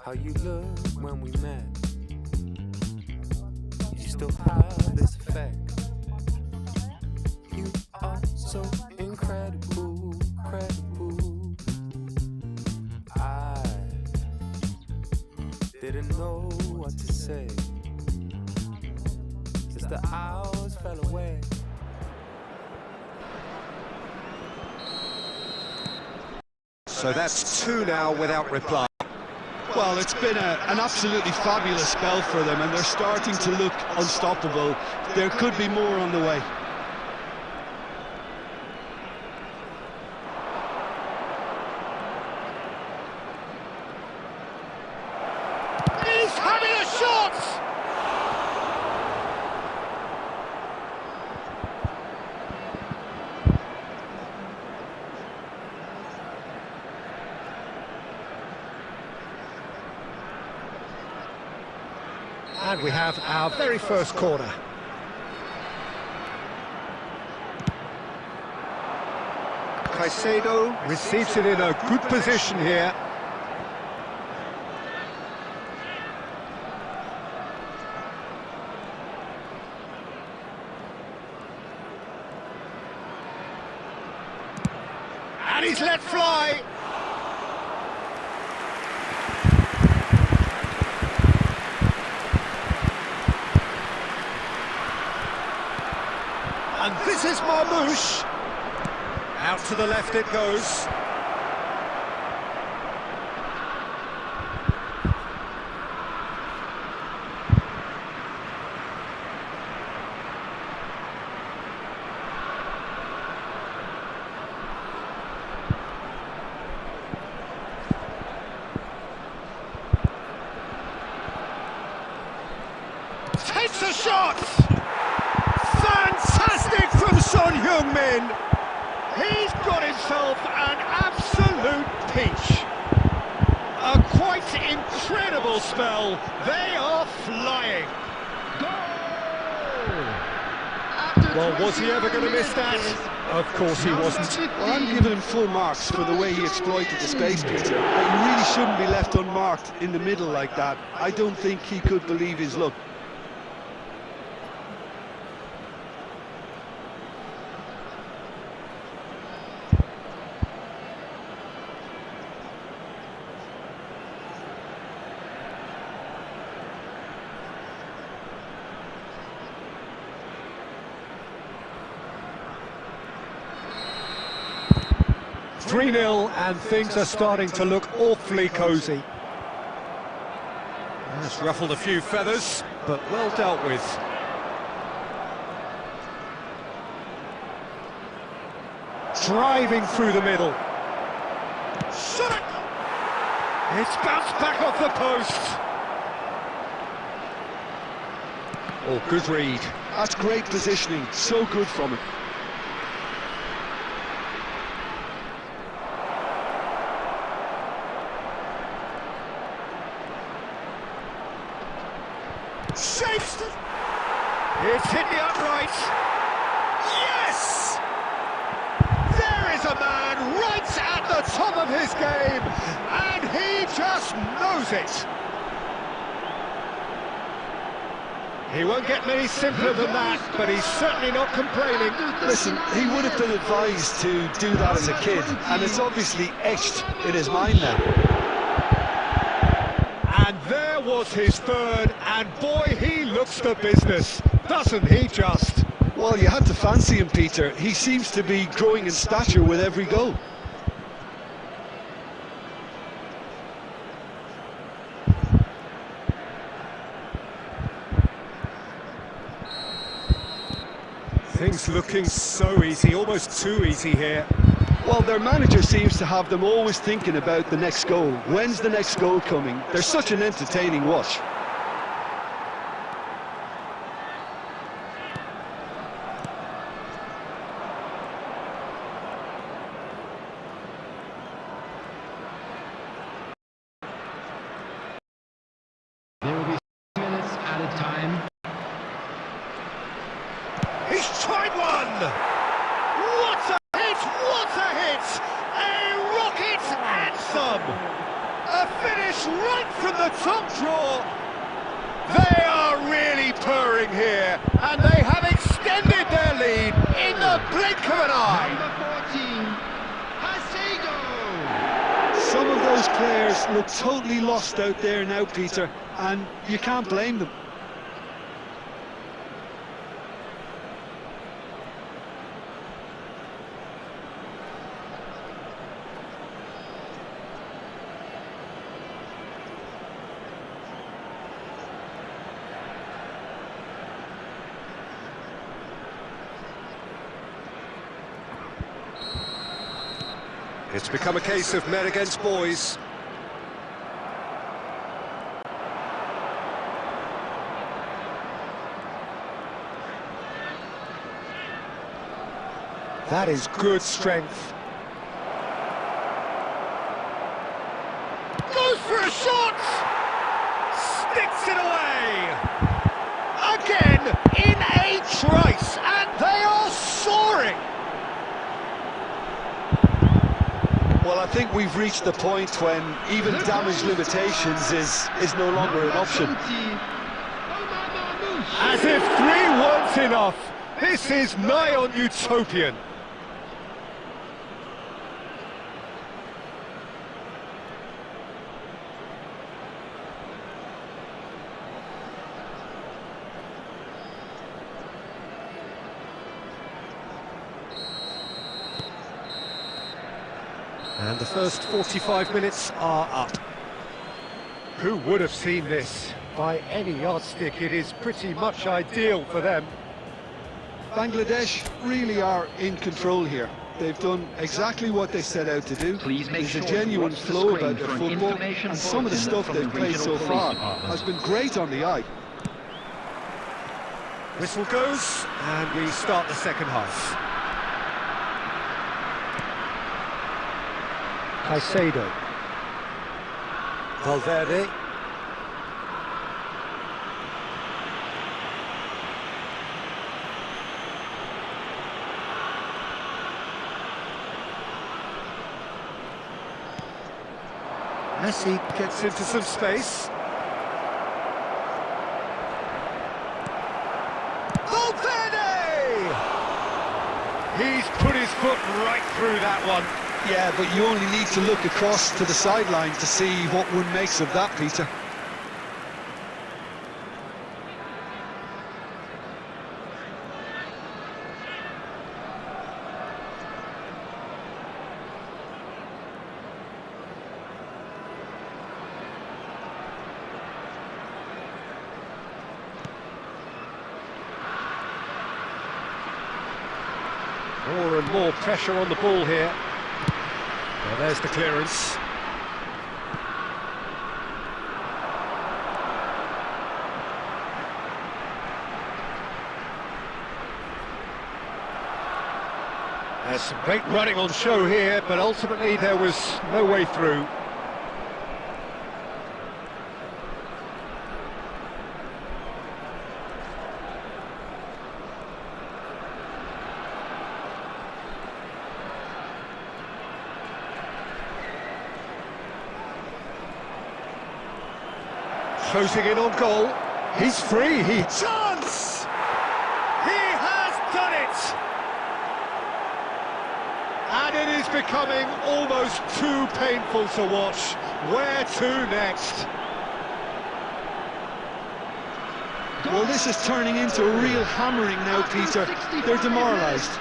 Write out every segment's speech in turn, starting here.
How you looked when we met. You still have this effect. You are so incredible, credible. I didn't know what to say as the hours fell away. So that's 2 now without reply. Well, it's been an absolutely fabulous spell for them, and they're starting to look unstoppable. There could be more on the way. He's having a shot! And we have our very first corner. Caicedo receives it in a good position here. And he's let fly! And this is Marmouche. Out to the left it goes. Takes a shot! Fantastic from Son Heung-min. He's got himself an absolute peach. A quite incredible spell. They are flying. Well, was he ever going to miss that? Of course he wasn't. Well, I'm giving him full marks for the way he exploited the space, Peter. He really shouldn't be left unmarked in the middle like that. I don't think he could believe his luck. Three-0, and things are starting to look awfully cosy. That's ruffled a few feathers, but well dealt with. Driving through the middle. Shot it! It's bounced back off the post. Oh, good read. That's great positioning, so good from him. Shapes it! It's hit the upright. Yes! There is a man right at the top of his game, and he just knows it. He won't get many simpler than that, but he's certainly not complaining. Listen, he would have been advised to do that as a kid, and it's obviously etched in his mind now. And there was his third, and boy, he looks the business, doesn't he just? Well, you had to fancy him, Peter. He seems to be growing in stature with every goal. Things looking so easy, almost too easy here. Well, their manager seems to have them always thinking about the next goal. When's the next goal coming? They're such an entertaining watch. There will be 6 minutes added time. He's tried one! What a hit! What a hit! A rocket anthem! A finish right from the top draw! They are really purring here, and they have extended their lead in the blink of an eye! Number 14, Hasego! Some of those players look totally lost out there now, Peter, and you can't blame them. It's become a case of men against boys. That is good strength. Goes for a shot! Sticks it away! Again, in a trice, and they are soaring! Well, I think we've reached the point when even damage limitations is no longer an option. As if 3 weren't enough, this is nigh on utopian. And the first 45 minutes are up. Who would have seen this? By any yardstick, it is pretty much ideal for them. Bangladesh really are in control here. They've done exactly what they set out to do. Please make There's sure a to genuine watch the flow screen about their for an football, information and some of the bulletin stuff from the they've played so regional police far department. has been great on the eye. Whistle goes, and we start the second half. Caicedo. Valverde. Messi gets into some space. Valverde! He's put his foot right through that one. Yeah, but you only need to look across to the sideline to see what one makes of that, Peter. More and more pressure on the ball here. Well, there's the clearance. There's some great running on show here, but ultimately there was no way through. Closing in on goal. He's free. Chance! He has done it! And it is becoming almost too painful to watch. Where to next? Well, this is turning into a real hammering now, Peter. They're demoralised.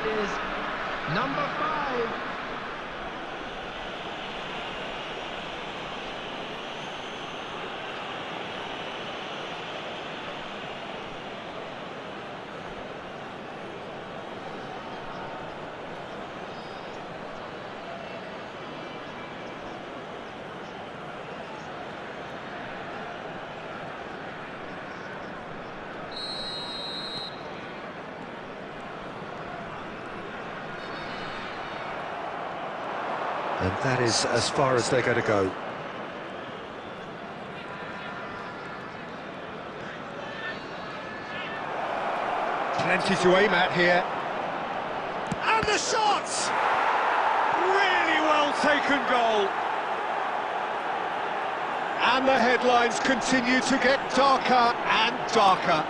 Number 5. And that is as far as they're going to go. Plenty to aim at here. And the shot! Really well taken goal. And the headlines continue to get darker and darker.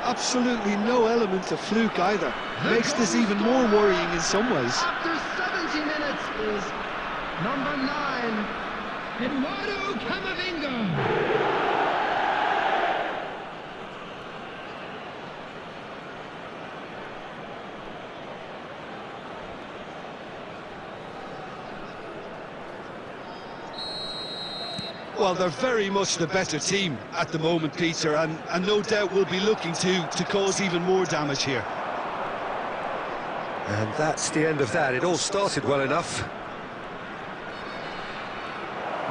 Absolutely no element of fluke either. Makes this even more worrying in some ways. After 70 minutes is number 9, Eduardo Camavinga. Well, they're very much the better team at the moment, Peter, and no doubt will be looking to cause even more damage here. And that's the end of that. It all started well enough.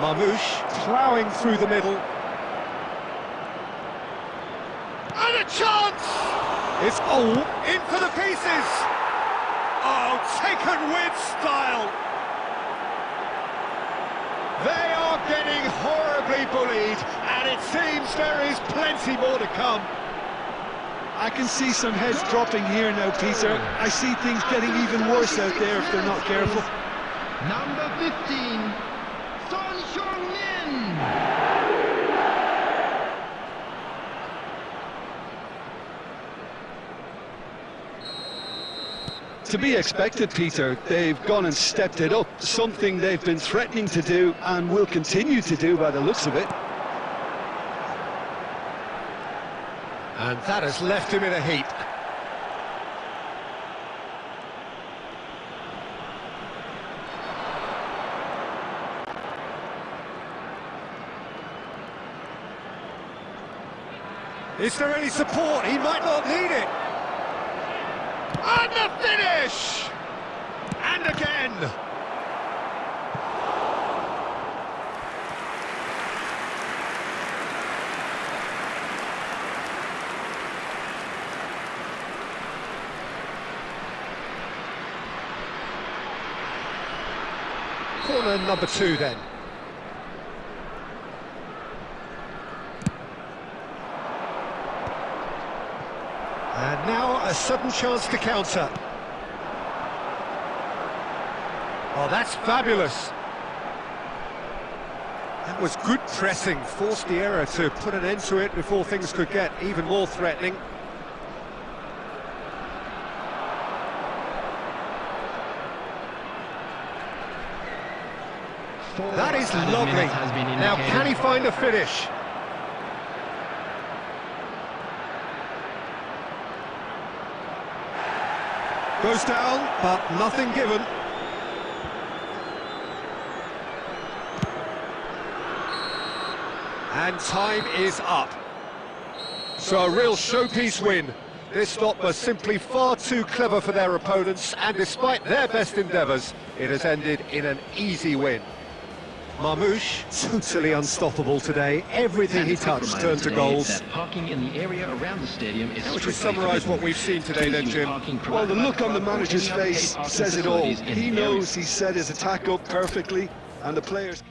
Marmoush ploughing through the middle. And a chance! It's all in for the pieces! Oh, taken with style! They are getting horribly bullied, and it seems there is plenty more to come. I can see some heads dropping here now, Peter. I see things getting even worse out there if they're not careful. Number 15, Son Heung-min. To be expected, Peter. They've gone and stepped it up, something they've been threatening to do and will continue to do by the looks of it. And that has left him in a heap. Is there any support? He might not need it. And the finish! And again! Corner number 2 then. And now a sudden chance to counter. Oh, that's fabulous. That was good pressing, forced the error to put an end to it before things could get even more threatening. That is lovely. Now can he find a finish? Goes down, but nothing given. And time is up. So a real showpiece win. This lot was simply far too clever for their opponents, and despite their best endeavours, it has ended in an easy win. Marmoush, totally unstoppable today. Everything he touched turned to goals. Parking in the area around the stadium is How would you summarise what we've seen today then, Jim? Well, the look on the manager's face says it all. He knows he set his attack up perfectly, and the players...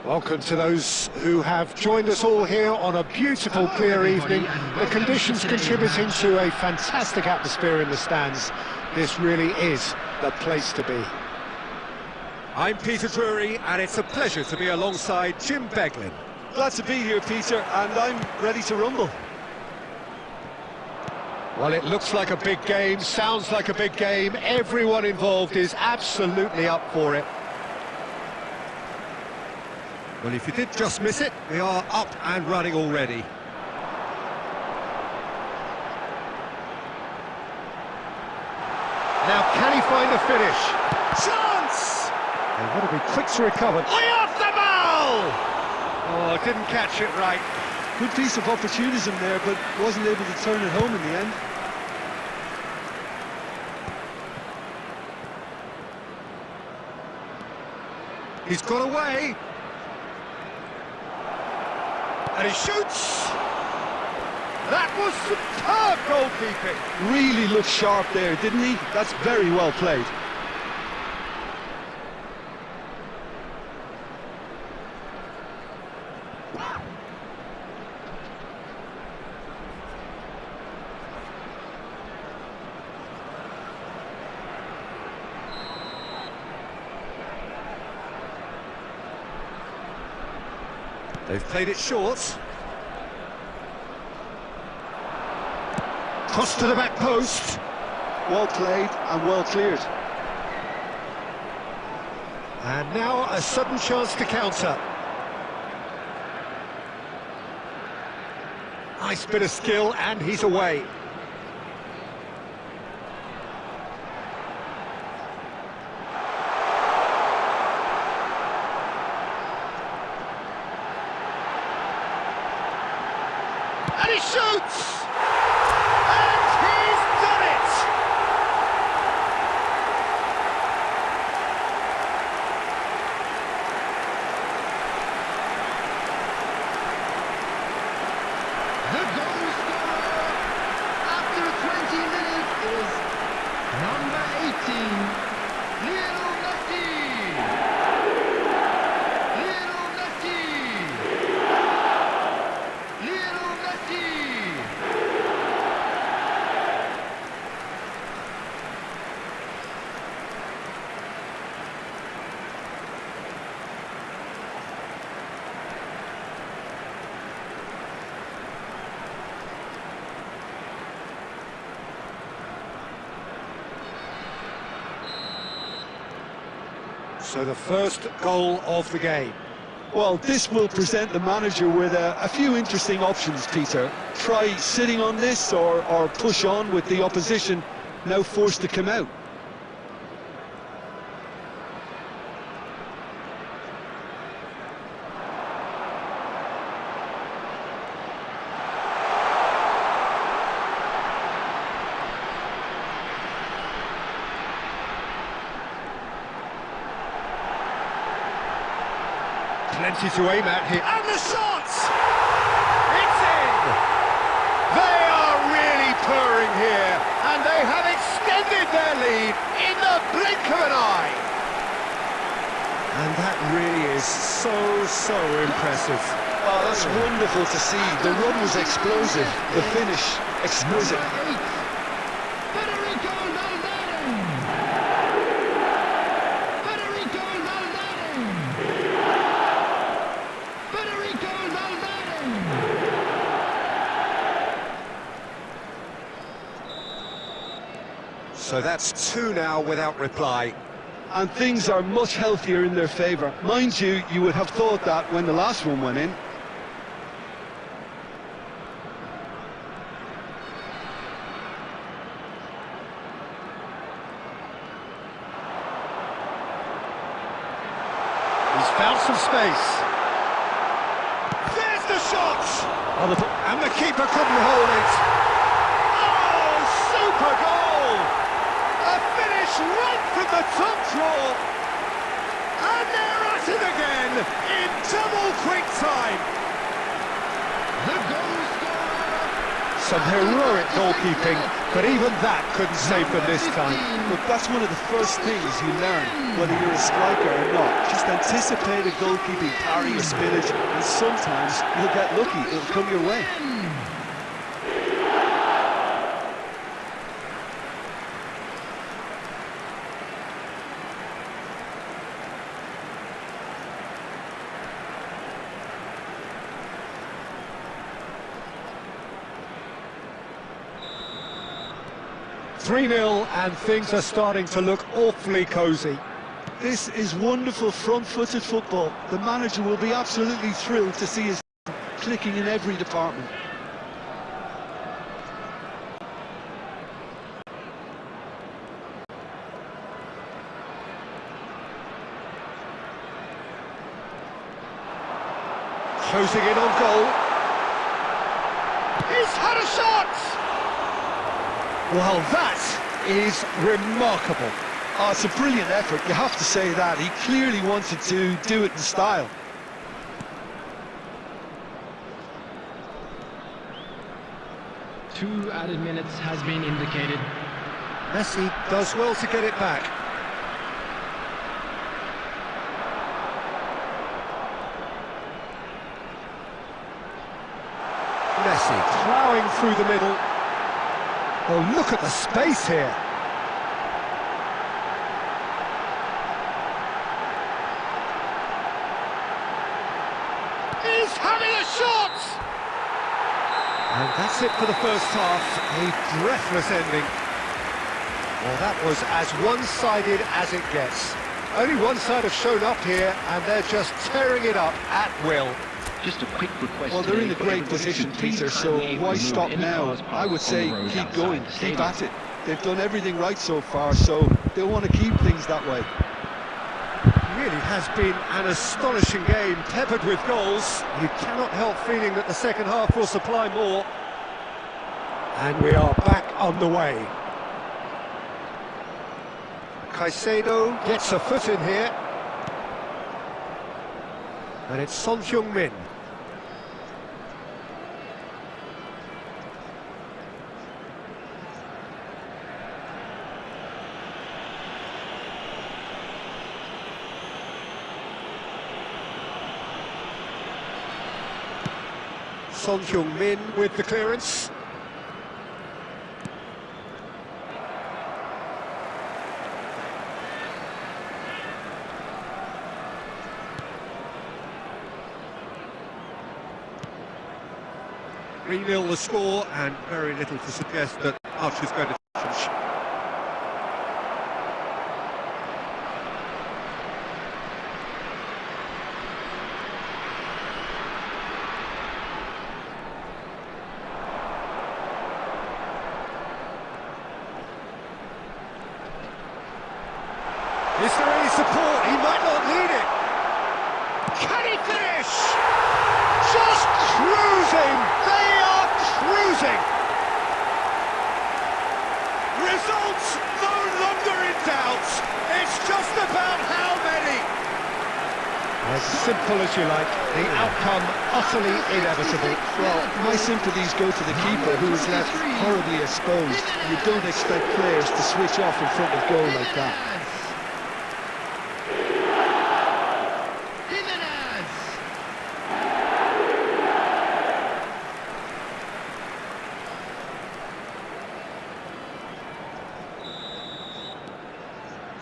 Welcome to those who have joined us all here on a beautiful, clear evening. The conditions contributing to a fantastic atmosphere in the stands. This really is the place to be. I'm Peter Drury, and it's a pleasure to be alongside Jim Beglin. Glad to be here, Peter, and I'm ready to rumble. Well, it looks like a big game, sounds like a big game. Everyone involved is absolutely up for it. Well, if you did just miss it, we are up and running already. Now, can he find a finish? Chance! They want to be quick to recover. Way off the ball! Oh, didn't catch it right. Good piece of opportunism there, but wasn't able to turn it home in the end. He's got away. And he shoots! That was superb goalkeeping! Really looked sharp there, didn't he? That's very well played. They've played it short. Cross to the back post. Well played and well cleared. And now a sudden chance to counter. Nice bit of skill, and he's away. And he shoots! And he's done it! The goal scorer after 20 minutes is number 18, Lionel Messi. Lionel Messi. Lionel Messi. So the first goal of the game. Well, this will present the manager with a few interesting options, Peter. Try sitting on this or push on with the opposition now forced to come out. Plenty to aim at here. And the shot! It's in! They are really purring here, and they have extended their lead in the blink of an eye. And that really is so impressive. Oh, that's wonderful to see. The run was explosive, the finish exquisite. So that's two now without reply. And things are much healthier in their favour. Mind you, you would have thought that when the last one went in. He's found some space. There's the shot! And the keeper couldn't hold it. Oh, super goal! A finish right from the top draw. And they're at it again in double quick time. The goal scorer. Some heroic goalkeeping But even that couldn't save them this time. Look, that's one of the first things you learn, whether you're a striker or not. Just anticipate a goalkeeping parry or spillage, and sometimes you'll get lucky, it'll come your way. Three-nil, and things are starting to look awfully cosy. This is wonderful front-footed football. The manager will be absolutely thrilled to see his clicking in every department. Closing in on goal. He's had a shot! Well, that is remarkable. Oh, it's a brilliant effort, you have to say that. He clearly wanted to do it in style. Two added minutes has been indicated. Messi does well to get it back. Messi ploughing through the middle. Oh, look at the space here. He's having a shot! And that's it for the first half. A breathless ending. Well, that was as one-sided as it gets. Only one side have shown up here, and they're just tearing it up at will. Just a quick request. Well, they're in a today for great everybody position, to please Peter, so kindly why remove stop any now? cars I parked would on say the road keep outside going, the keep stadium. at it. They've done everything right so far, so they'll want to keep things that way. Really has been an astonishing game, peppered with goals. You cannot help feeling that the second half will supply more. And we are back on the way. Caicedo gets a foot in here. And it's Son Heung-min. Son Heung-min with the clearance. Three-nil the score, and very little to suggest that Archer's going to challenge. Is there any support? He might not need it. Can he finish? Just cruising. They are cruising. Results no longer in doubt. It's just about how many. As simple as you like. The outcome utterly inevitable. Well, my sympathies go to the keeper, who was left horribly exposed. You don't expect players to switch off in front of goal like that.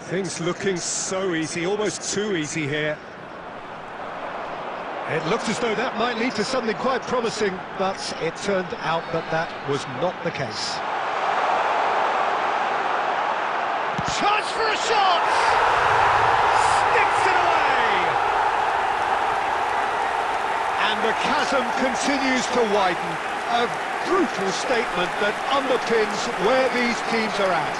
Things looking so easy, almost too easy here. It looked as though that might lead to something quite promising, but it turned out that that was not the case. Chance for a shot! Sticks it away! And the chasm continues to widen. A brutal statement that underpins where these teams are at.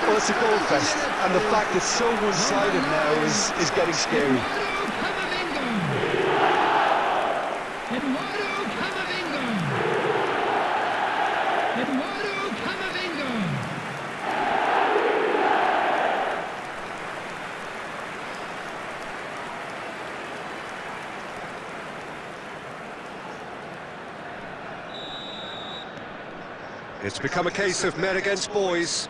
Well, it's a goal fest, and the fact it's so one-sided now is getting scary. It's become a case of men against boys.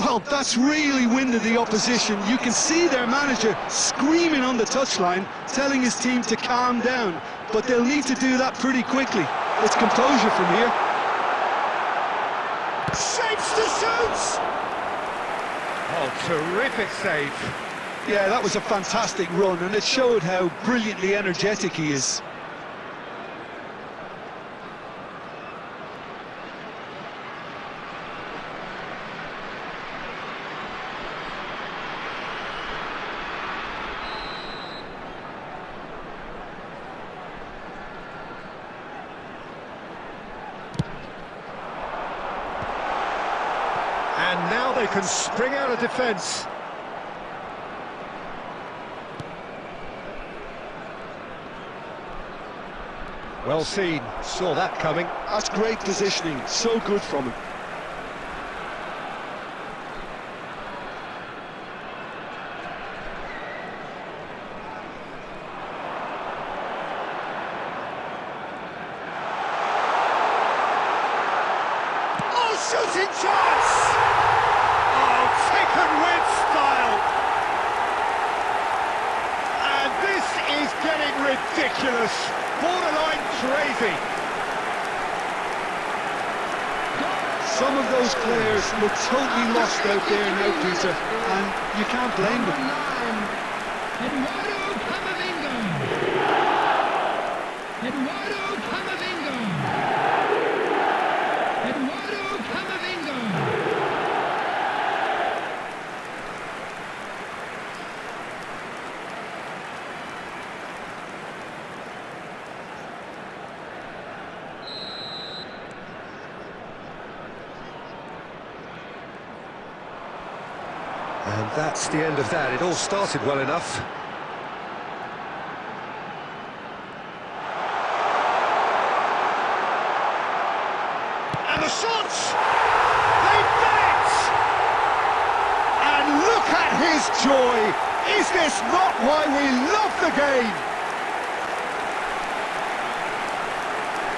Well, that's really winded the opposition. You can see their manager screaming on the touchline, telling his team to calm down. But they'll need to do that pretty quickly. It's composure from here. Shapes to shoot! Oh, terrific save. Yeah, that was a fantastic run, and it showed how brilliantly energetic he is. And now they can spring out of defence. Well seen, saw that coming. That's great positioning, so good from him. Oh, shooting chance! Oh, taken with style! And this is getting ridiculous, borderline crazy. Some of those players look totally lost out there now, Peter, and you can't blame them. Eduardo Camavinga. Eduardo Camavinga. Eduardo Camavinga. And that's the end of that. It all started well enough. And the shots! They've done it! And look at his joy! Is this not why we love the game?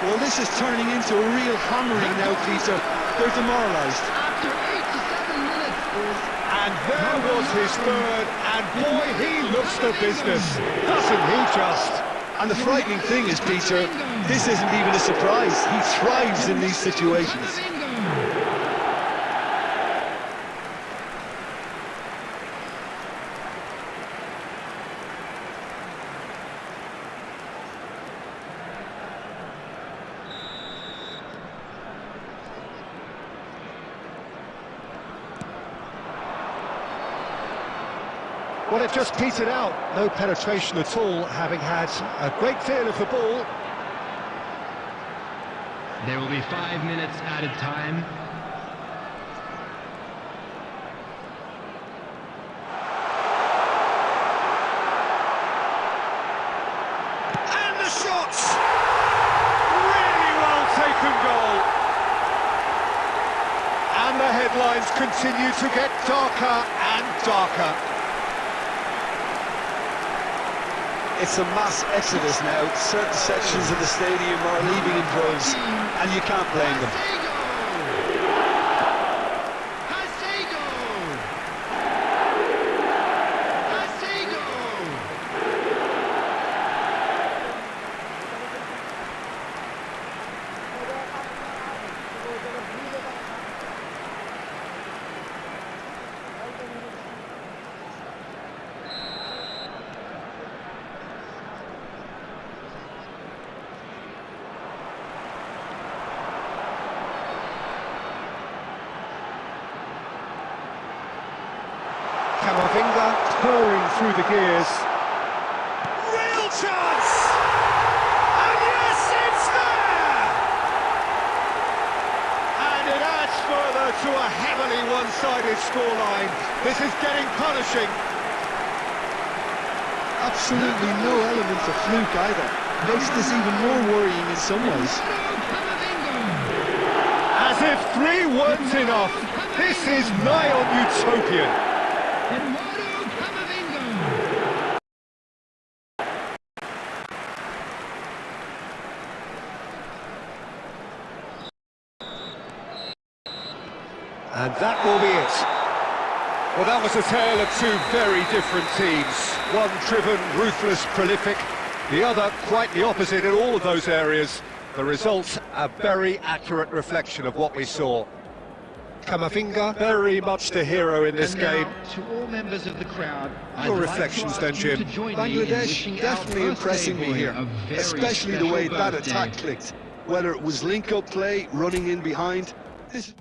Well, this is turning into a real hammering now, Peter. They're demoralised. After 8 to 7 minutes is And there was his third, and boy, he looks the business, doesn't he just? And the frightening thing is, Peter, this isn't even a surprise. He thrives in these situations. Camavinga. Well, it just petered out. No penetration at all, having had a great deal of the ball. There will be 5 minutes added time. And the shots! Really well taken goal. And the headlines continue to get darker and darker. It's a mass exodus now. Certain sections of the stadium are leaving in droves, and you can't blame them. Camavinga purring through the gears. Real chance! And yes, it's there! And it adds further to a heavily one-sided scoreline. This is getting punishing. Absolutely no element of fluke either. Makes this even more worrying in some ways. As if 3 weren't enough, this is nigh on utopian. And that will be it. Well, that was a tale of two very different teams. One driven, ruthless, prolific. The other quite the opposite in all of those areas. The result, a very accurate reflection of what we saw. Camavinga, very much the hero in this And now, game. to all members of the crowd, Your I'd reflections like then, to ask you Jim? to join me in Bangladesh wishing our definitely birthday impressing me boy here, a very especially the special way that birthday. attack clicked. Whether it was link-up play, running in behind. This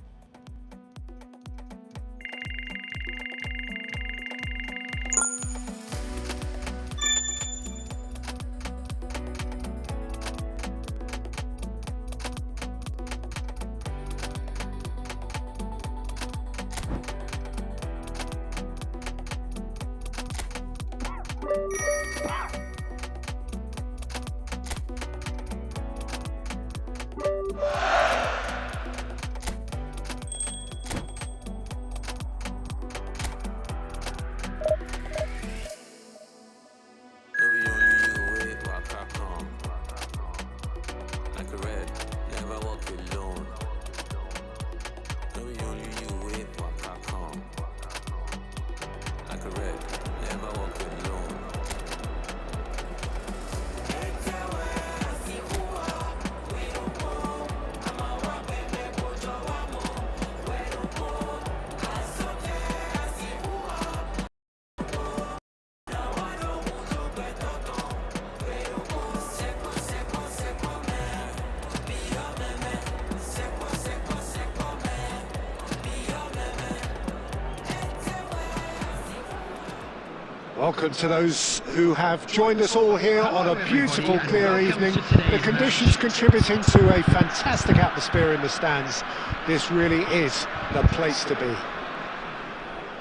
Welcome to those who have joined us all here on a beautiful, clear evening. The conditions contributing to a fantastic atmosphere in the stands. This really is the place to be.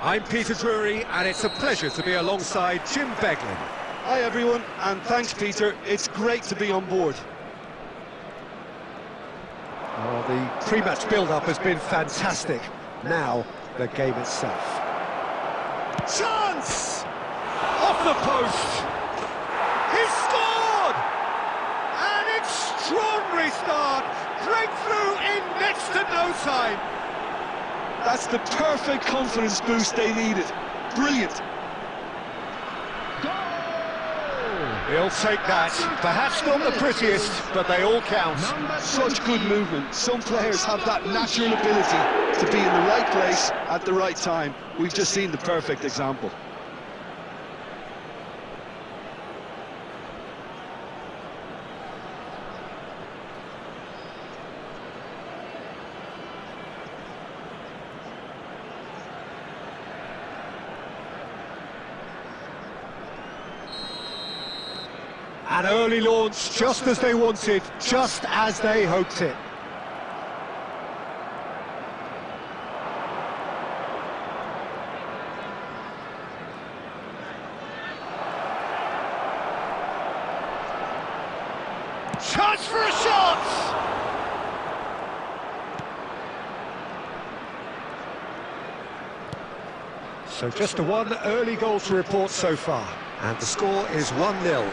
I'm Peter Drury, and it's a pleasure to be alongside Jim Beglin. Hi everyone, and thanks Peter, it's great to be on board. Oh, the pre-match build-up has been fantastic. Now, the game itself. Chance! Off the post! He scored! An extraordinary start! Breakthrough in next to no time! That's the perfect confidence boost they needed. Brilliant. He'll take that. Perhaps not the prettiest, but they all count. Such good movement. Some players have that natural ability to be in the right place at the right time. We've just seen the perfect example. An early launch, just as they wanted, just as they hoped it. Chance for a shot! So just a one early goal to report so far. And the score is 1-0.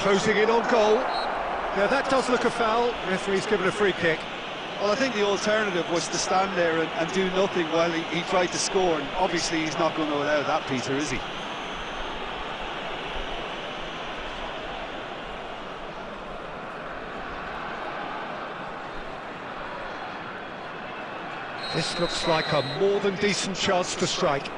Closing in on goal. Yeah, that does look a foul. Referee's given a free kick. Well, I think the alternative was to stand there and do nothing while he tried to score, and obviously he's not going to allow that, Peter, is he? This looks like a more than decent chance to strike.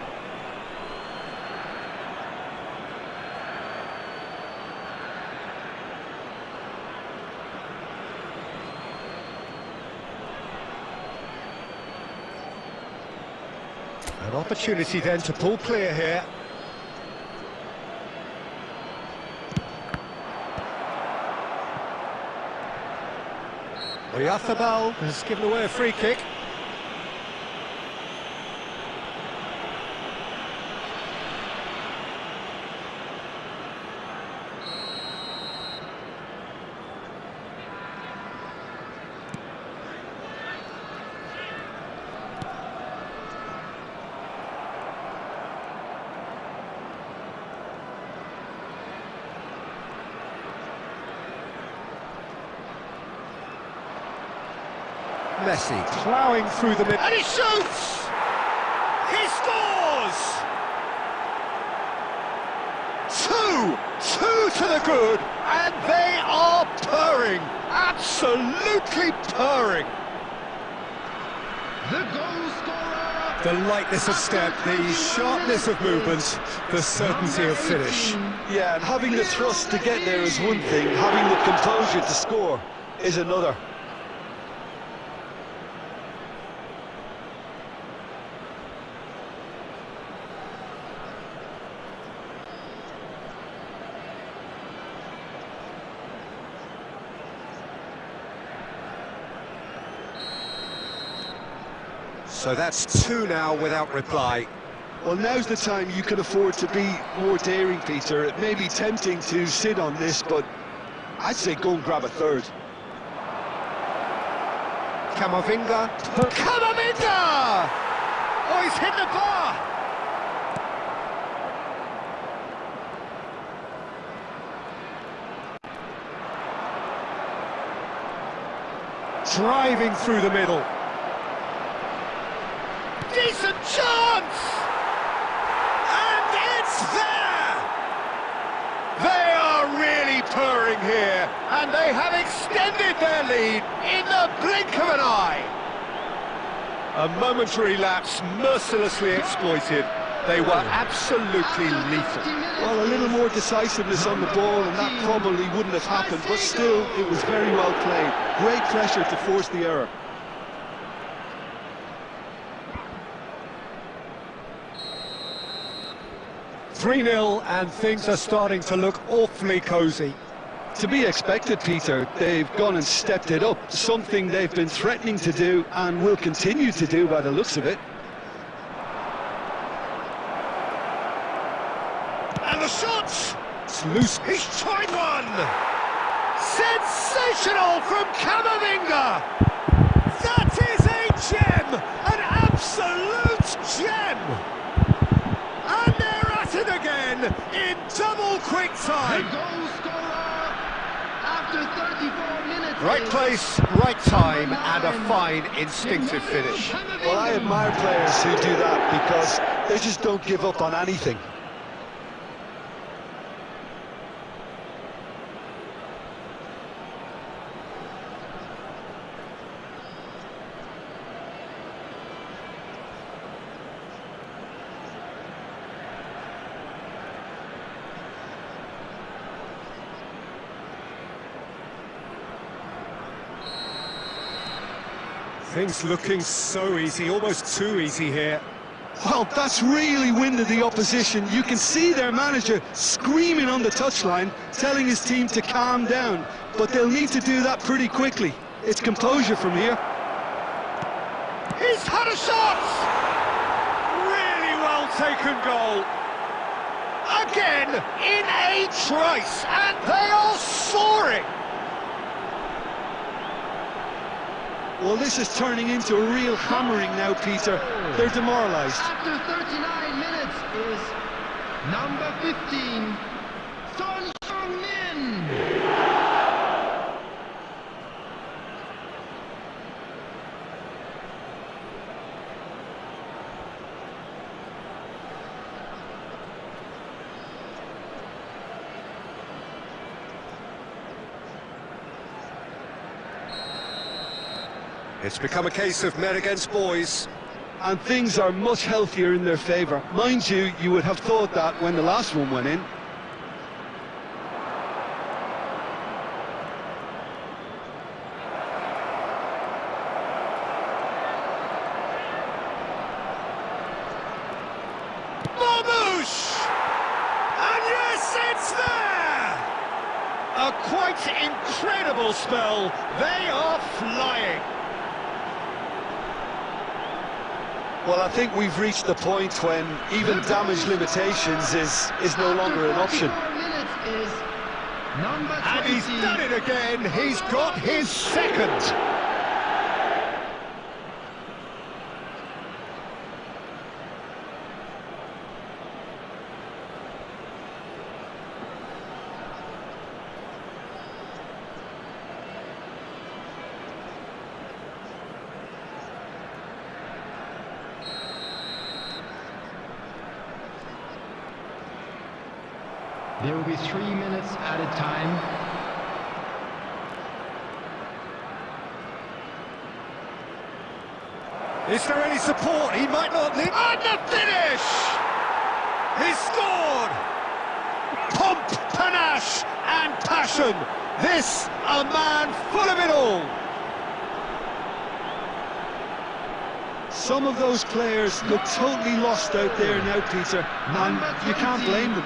An opportunity then to pull clear here. Oyathabal has given away a free kick. Messi ploughing through the middle. And he shoots! He scores! Two to the good, and they are purring, absolutely purring. The goal scorer. The lightness of step, the sharpness of movement, the certainty of finish. Yeah, and having the thrust to get there is one thing, having the composure to score is another. So that's two now without reply. Well, now's the time you can afford to be more daring, Peter. It may be tempting to sit on this, but I'd say go and grab a third. Camavinga. Camavinga! Oh, he's hit the bar! Driving through the middle. Decent chance! And it's there! They are really purring here, and they have extended their lead in the blink of an eye. A momentary lapse mercilessly exploited. They were absolutely lethal. Well, a little more decisiveness on the ball, and that probably wouldn't have happened, but still, it was very well played. Great pressure to force the error. "3-0, and things are starting to look awfully cosy. To be expected, Peter. They've gone and stepped it up, something they've been threatening to do and will continue to do by the looks of it. And the shot! It's loose. He's tried one! Sensational from Camavinga! That is a gem! An absolute gem! And they're at it again in double quick The time! goal scorer after 34 minutes. Right is place, right time, and a fine instinctive finish. Well, I admire players who do that because they just don't give up on anything. Things looking so easy, almost too easy here. Well, that's really winded the opposition. You can see their manager screaming on the touchline, telling his team to calm down. But they'll need to do that pretty quickly. It's composure from here. He's had a shot! Really well taken goal. Again, in a trice, and they are soaring! Well, this is turning into a real hammering now, Peter. They're demoralised. After 39 minutes is number 15, Son Heung-min. It's become a case of men against boys. And things are much healthier in their favour. Mind you, you would have thought that when the last one went in. Marmouche! And yes, it's there! A quite incredible spell. They are flying. Well, I think we've reached the point when even damage limitations is no longer an option. 34 minutes is number 20. And he's done it again. He's got his second. There will be 3 minutes added time. Is there any support? He might not need... And the finish! He scored! Pomp, panache and passion. This, a man full of it all. Some of those players look totally lost out there now, Peter, and you can't blame them.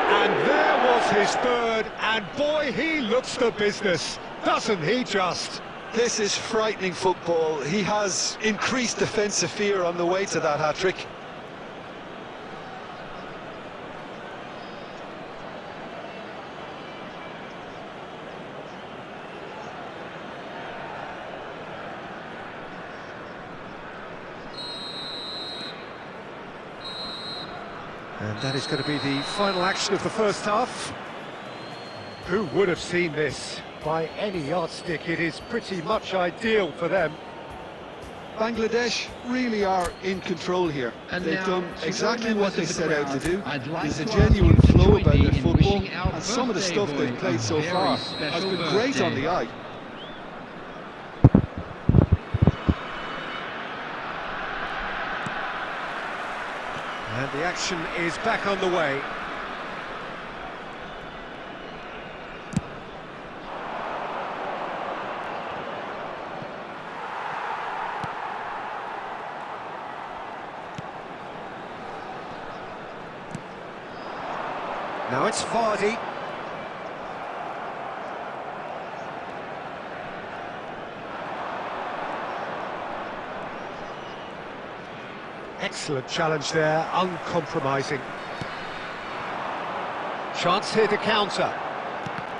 And there was his third, and boy, he looks the business, doesn't he just? This is frightening football. He has increased defensive fear on the way to that hat-trick. And that is going to be the final action of the first half. Who would have seen this? By any yardstick, it is pretty much ideal for them. Bangladesh really are in control here. And they've now, done to exactly all what they members of set the out to do. crowd, I'd like There's a to ask genuine you to flow join about me their in football, wishing our and some of the birthday stuff boy they've played a so very far has special been great on birthday. the eye. And the action is back on the way. Now it's Vardy. Excellent challenge there, uncompromising. Chance here to counter.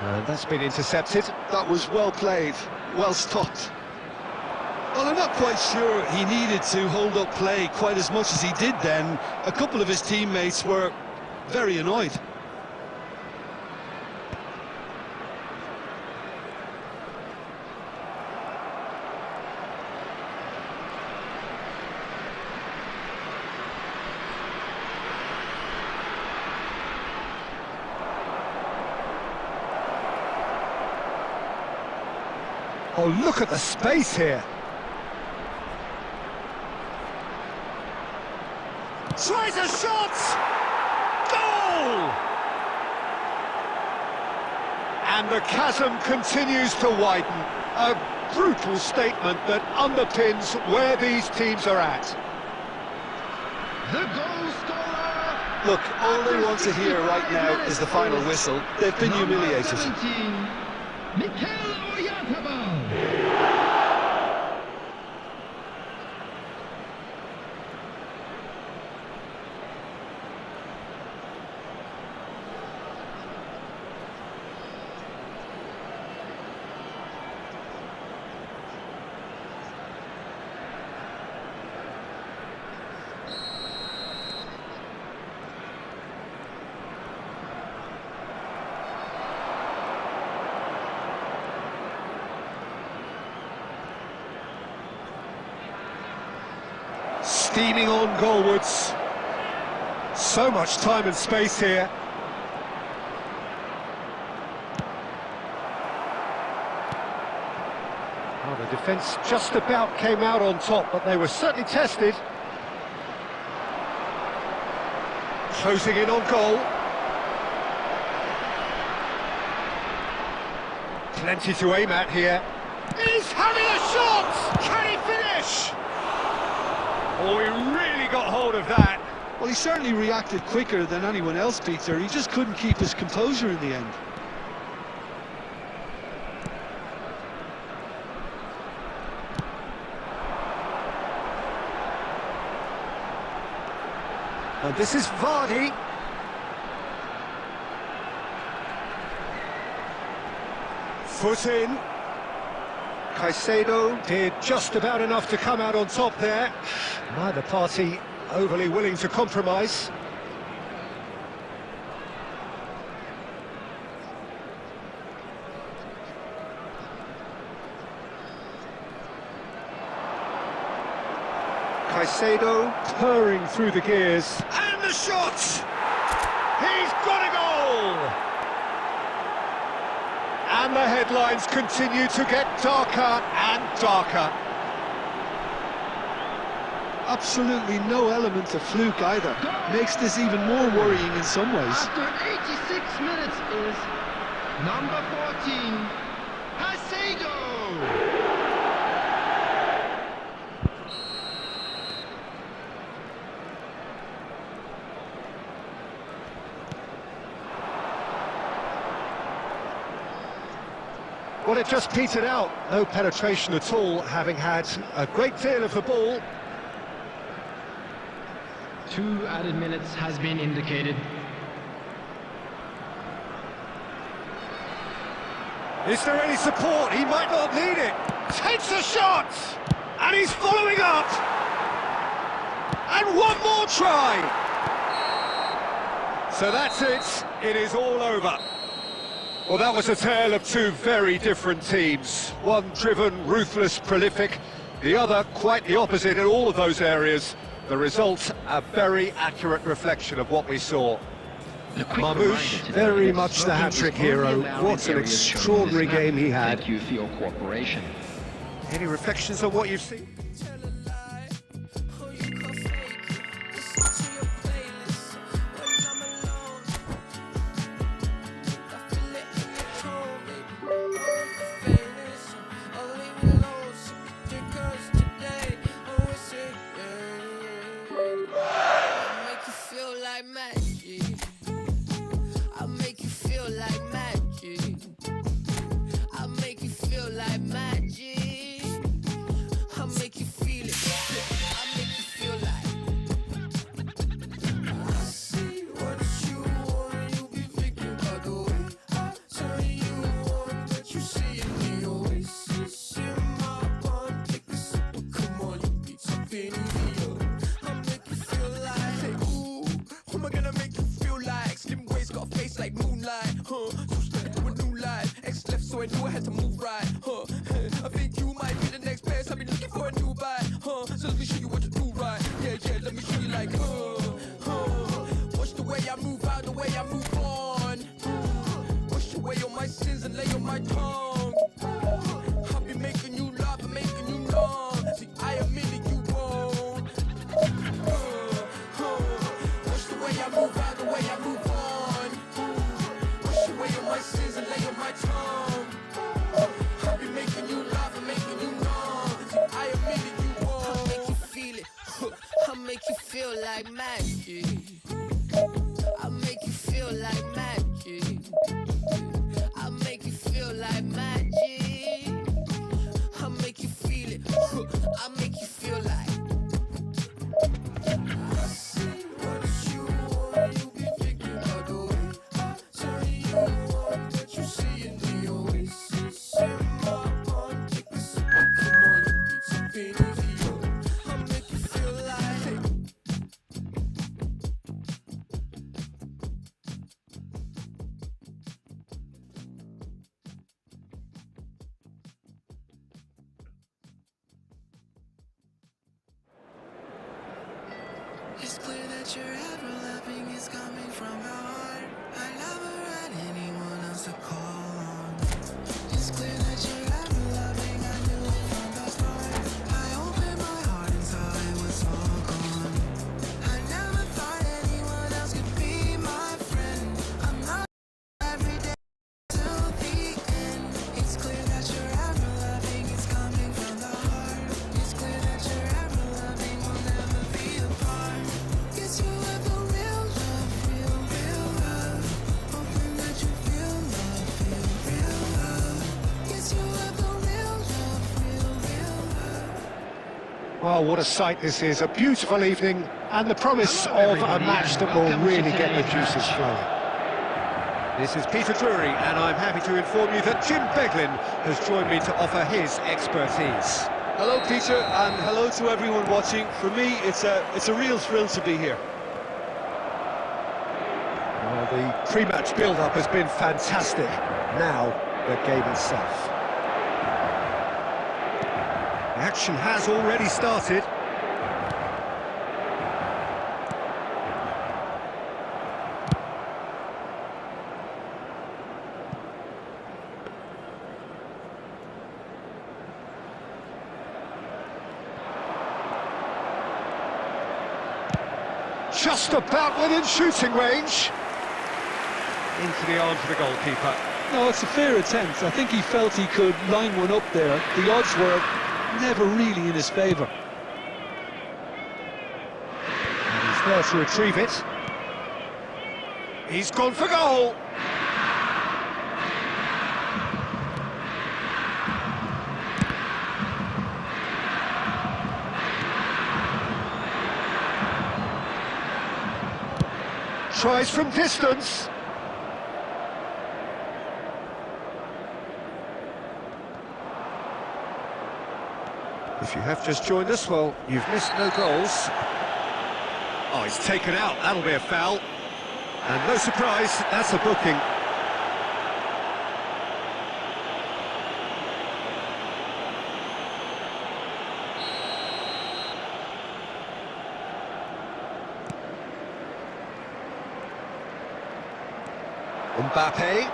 And that's been intercepted. That was well played, well stopped. Well, I'm not quite sure he needed to hold up play quite as much as he did then. A couple of his teammates were very annoyed. Oh, look at the space here. Tries a shot! Goal! And the chasm continues to widen. A brutal statement that underpins where these teams are at. The goal scorer! Look, all they want to hear right now is the final whistle. They've been humiliated. 17, Mikel Oyarzabal. Steaming on goalwards. So much time and space here. Oh, the defence just about came out on top, but they were certainly tested. Closing in on goal. Plenty to aim at here. He's having a shot! Can he finish? Oh, he really got hold of that. Well, he certainly reacted quicker than anyone else, Peter. He just couldn't keep his composure in the end. And this is Vardy. Foot in. Caicedo did just about enough to come out on top there. Neither party overly willing to compromise. Caicedo purring through the gears. And the shot! And the headlines continue to get darker and darker. Absolutely no element of fluke either. Makes this even more worrying in some ways. After 86 minutes is number 14, Hasego. Well, it just petered out. No penetration at all, having had a great deal of the ball. 2 added minutes has been indicated. Is there any support? He might not need it. Takes a shot! And he's following up! And one more try! So that's it. It is all over. Well, that was a tale of two very different teams. One driven, ruthless, prolific. The other quite the opposite in all of those areas. The result, a very accurate reflection of what we saw. Marmoush, very much the hat-trick hero. What an extraordinary game he had. Thank you for your cooperation. Any reflections on what you've seen? So I knew I had to move right, I think you might be the next place. I've been looking for a new buy, so let me show you what to do right. Yeah, let me show you like, watch the way I move out, the way I move on. Wash away all my sins and lay on my tongue. I'll be making you laugh and making you numb. See, I admit that you won't. Watch the way I move out, the way I move on. Wash away all my sins and lay on my tongue. Make you feel like magic. I'll make you feel like magic. I'll make you feel like magic. I'll make you feel it. I'll make you feel like. I see what you want. You be thinking about the way I tell you want that you see in the oasis. In my heart, take a sip. Come on, you need something easier. I'll make you feel like. It's clear that your ever-loving is coming from the heart. I never had anyone else to call on. It's clear that your ever-loving, I knew it from the start. I opened my heart and saw it was all gone. I never thought anyone else could be my friend. I'm not every day till the end. It's clear that your ever-loving is coming from the heart. It's clear that your ever-loving will never be apart. Guess you have the real love, real love. Hoping that you feel love, feel real love. Guess you have the real love, real love. Well, what a sight this is. A beautiful evening and the promise of a match that will really get the juices flowing. This is Peter Drury, and I'm happy to inform you that Jim Beglin has joined me to offer his expertise. Hello, Peter, and hello to everyone watching. For me, it's a real thrill to be here. Well, the pre-match build-up has been fantastic. Now, the game itself. The action has already started. just about within shooting range. Into the arms of the goalkeeper. No, it's a fair attempt. I think he felt he could line one up there. The odds were never really in his favour. And he's there to retrieve it. He's gone for goal. Tries from distance. If you have just joined us, well, you've missed no goals. Oh, he's taken out. That'll be a foul. And no surprise, that's a booking. Mbappe.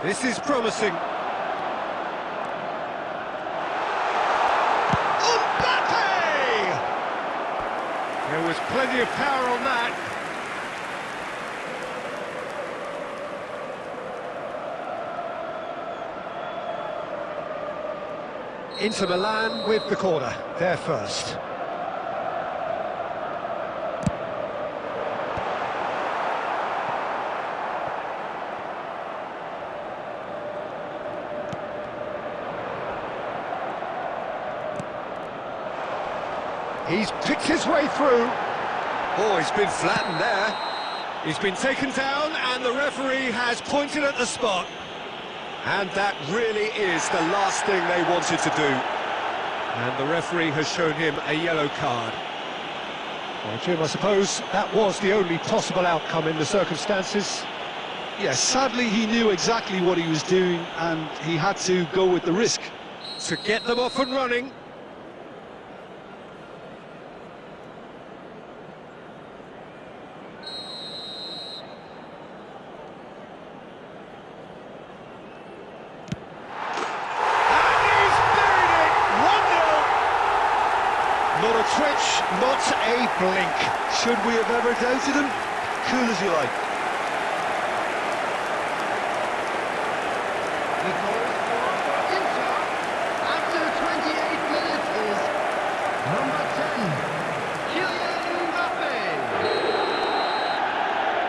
This is promising. Mbappe! There was plenty of power on that. Inter Milan with the corner, there first. He's picked his way through. Oh, he's been flattened there. He's been taken down and the referee has pointed at the spot. And that really is the last thing they wanted to do. And the referee has shown him a yellow card. Well, Jim, I suppose that was the only possible outcome in the circumstances. Yes, sadly he knew exactly what he was doing and he had to go with the risk. To get them off and running. Not a twitch, not a blink. Should we have ever doubted him? Cool as you like. The goal for Inter after 28 minutes is number 10, Kylian Mbappe.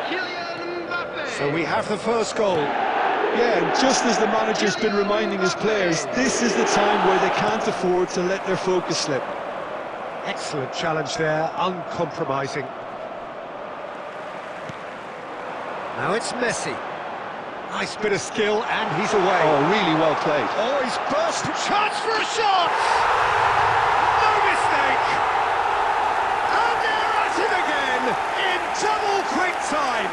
Kylian Mbappe. So we have the first goal. Yeah, and just as the manager's been reminding his players, this is the time where they can't afford to let their focus slip. Excellent challenge there, uncompromising. Now it's Messi. Nice bit of skill, and he's away. Oh, really well played. Oh, he's burst. Chance for a shot! No mistake! And they're at it again in double quick time.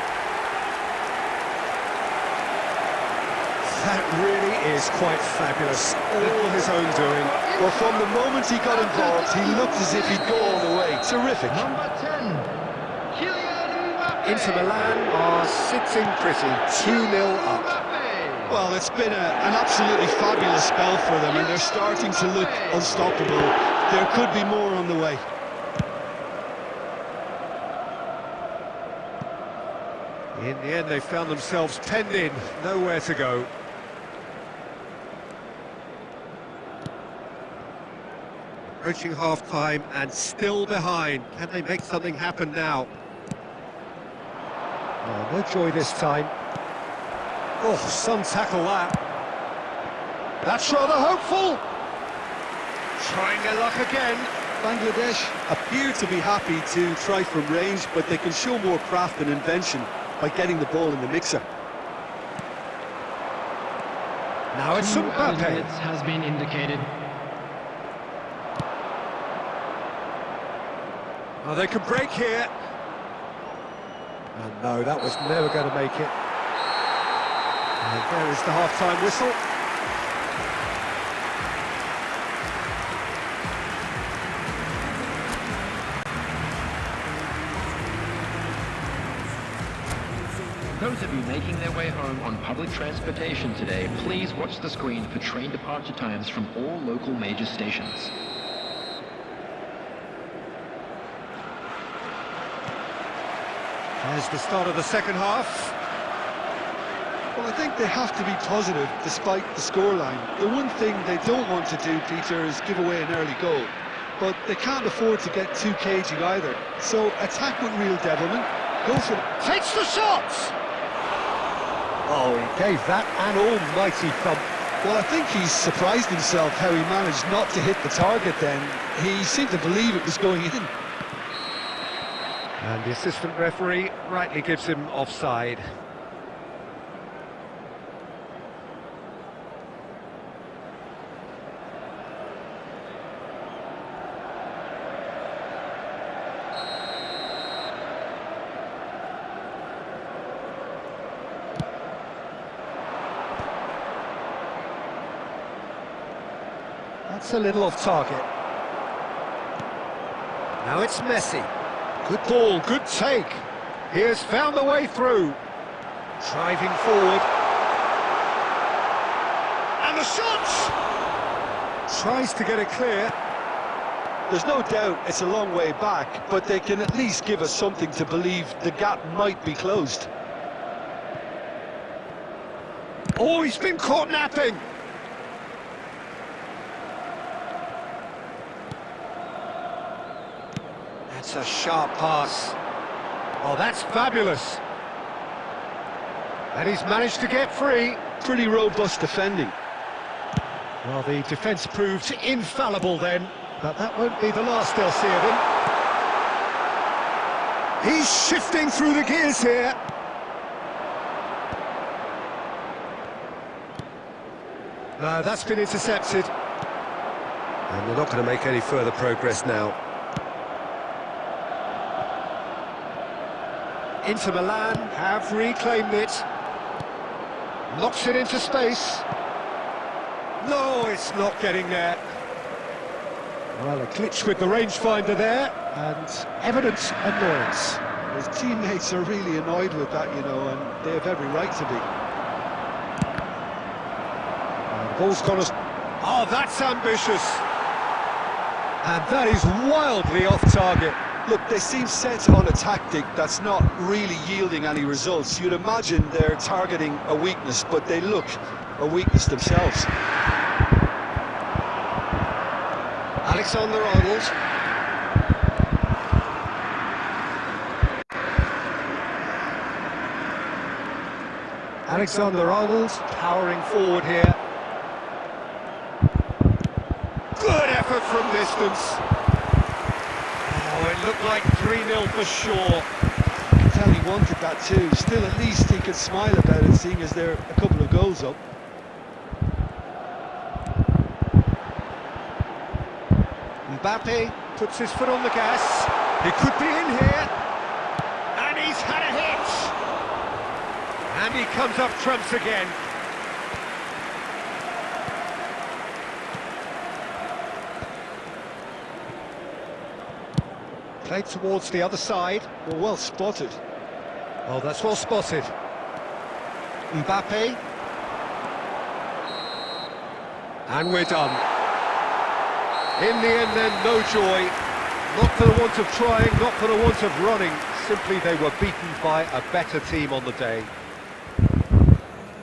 That really is quite fabulous. All his own doing. Well, from the moment he got involved, he looked as if he'd go all the way. Terrific. Number 10, Kylian Mbappe. Inter Milan are sitting pretty, 2-0 up. Mbappe. Well, it's been an absolutely fabulous spell for them, and they're starting to look unstoppable. There could be more on the way. In the end, they found themselves penned in, nowhere to go. Approaching half-time and still behind. Can they make something happen now? Oh, no joy this time. Oh, some tackle that. That's rather hopeful. Trying their luck again. Bangladesh appear to be happy to try from range, but they can show more craft and invention by getting the ball in the mixer. Now it's 2 added Mbappe. minutes has been indicated. Oh, they could break here. And no, that was never going to make it. And there is the half-time whistle. those of you making their way home on public transportation today, please watch the screen for train departure times from all local major stations. There's the start of the second half. Well, I think they have to be positive despite the scoreline. The one thing they don't want to do, Peter, is give away an early goal. But they can't afford to get too cagey either. So attack with real devilment. Go for it. Takes the shot! Oh, he gave that an almighty thump. Well, I think he's surprised himself how he managed not to hit the target then. He seemed to believe it was going in. And the assistant referee rightly gives him offside. That's a little off target. Now it's Messi. Good ball, good take. He has found the way through. Driving forward. And the shot! Tries to get it clear. There's no doubt it's a long way back, but they can at least give us something to believe the gap might be closed. Oh, he's been caught napping. That's a sharp pass. Oh, that's fabulous. And he's managed to get free. Pretty robust defending. Well, the defence proved infallible then, but that won't be the last they'll see of him. He's shifting through the gears here. No, that's been intercepted. And they're not going to make any further progress now. Inter Milan have reclaimed it. Knocks it into space. No, it's not getting there. Well, a glitch with the rangefinder there, and evident annoyance. His teammates are really annoyed with that, you know, and they have every right to be. And the ball's gone as... Oh, that's ambitious. And that is wildly off target. Look, they seem set on a tactic that's not really yielding any results. You'd imagine they're targeting a weakness, but they look a weakness themselves. Alexander-Arnold. Alexander-Arnold powering forward here. Good effort from distance. Oh, it looked like 3-0 for sure. I can tell he wanted that too. Still, at least he could smile about it, seeing as they're a couple of goals up. Mbappe puts his foot on the gas. He could be in here. And he's had a hit! And he comes up trumps again. Played towards the other side. Well spotted. Oh, that's well spotted. Mbappe. And we're done. In the end then, no joy. Not for the want of trying, not for the want of running. Simply they were beaten by a better team on the day.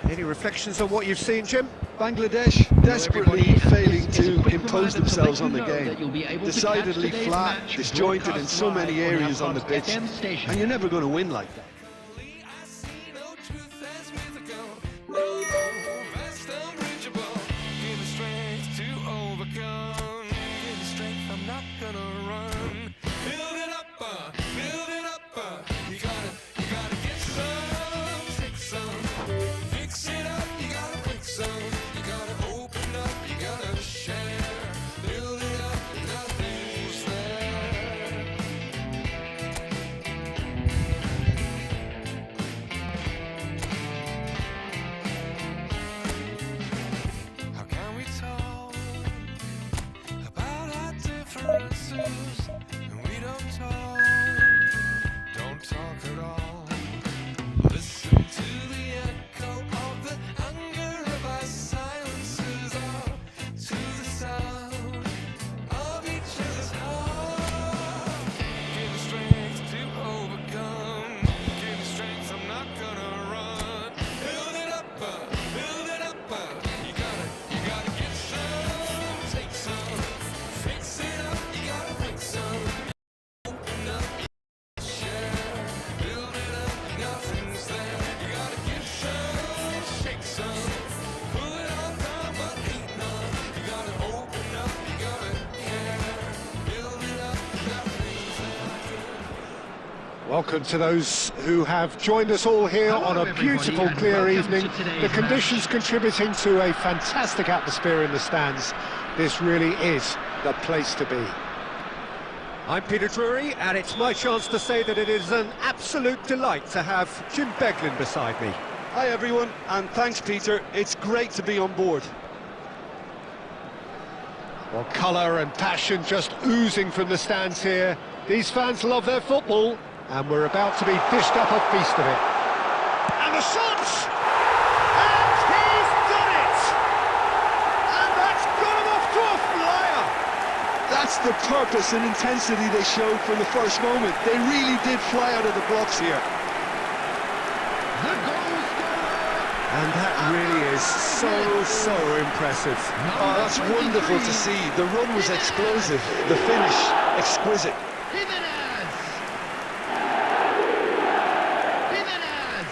Any reflections on what you've seen, Jim? Bangladesh desperately failing to impose themselves on the game. Decidedly flat, disjointed in so many areas on the pitch, and you're never going to win like that. And we don't talk at all. Listen to Welcome to those who have joined us all here on a beautiful, clear evening. The conditions contributing to a fantastic atmosphere in the stands. This really is the place to be. I'm Peter Drury, and it's my chance to say that it is an absolute delight to have Jim Beglin beside me. Hi everyone, and thanks Peter, it's great to be on board. Well, colour and passion just oozing from the stands here. These fans love their football, and we're about to be dished up a feast of it. And the shots! And he's done it! And that's got him off to a flyer! That's the purpose and intensity they showed from the first moment. They really did fly out of the blocks here. The goal scorer! And that really is so impressive. Oh, that's wonderful to see. The run was explosive, the finish exquisite. Jimenez! Jimenez!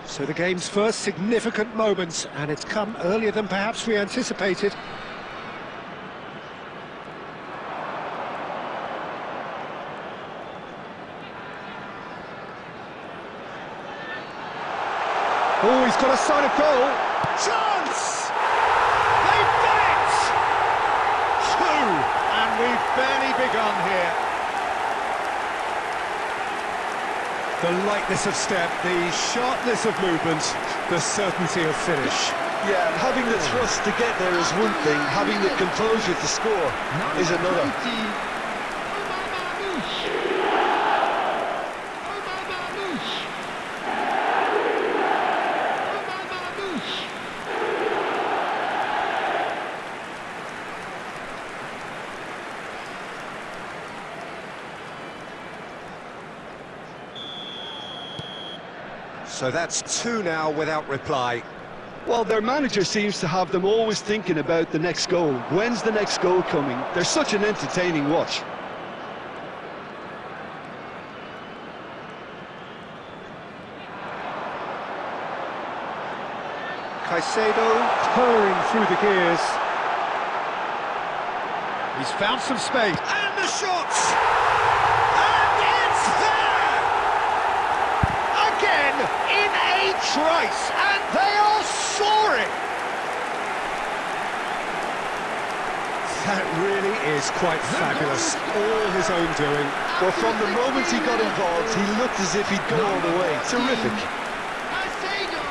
So the game's first significant moments, and it's come earlier than perhaps we anticipated. Oh, he's got a sight of goal. Chance! They've done it! Two, and we've barely begun here. The lightness of step, the sharpness of movement, the certainty of finish. Yeah, and having the thrust to get there is one thing, having the composure to score is another. So that's two now without reply. Well, their manager seems to have them always thinking about the next goal. When's the next goal coming? They're such an entertaining watch. Caicedo purring through the gears. He's found some space. And the shots! And it's there! Again, in a trice, and they are soaring! That really is quite fabulous. All his own doing. Well, from the moment he got involved, he looked as if he'd gone all the way. Terrific. Caicedo!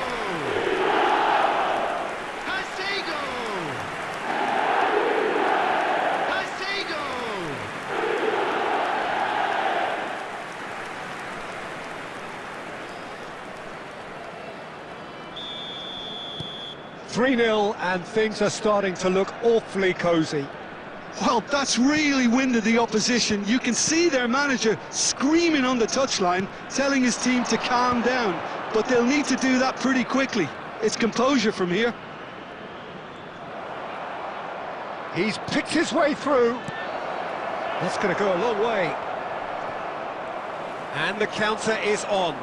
Caicedo! Caicedo! 3-0, and things are starting to look awfully cosy. Well, that's really winded the opposition. You can see their manager screaming on the touchline, telling his team to calm down. But they'll need to do that pretty quickly. It's composure from here. He's picked his way through. That's going to go a long way. And the counter is on.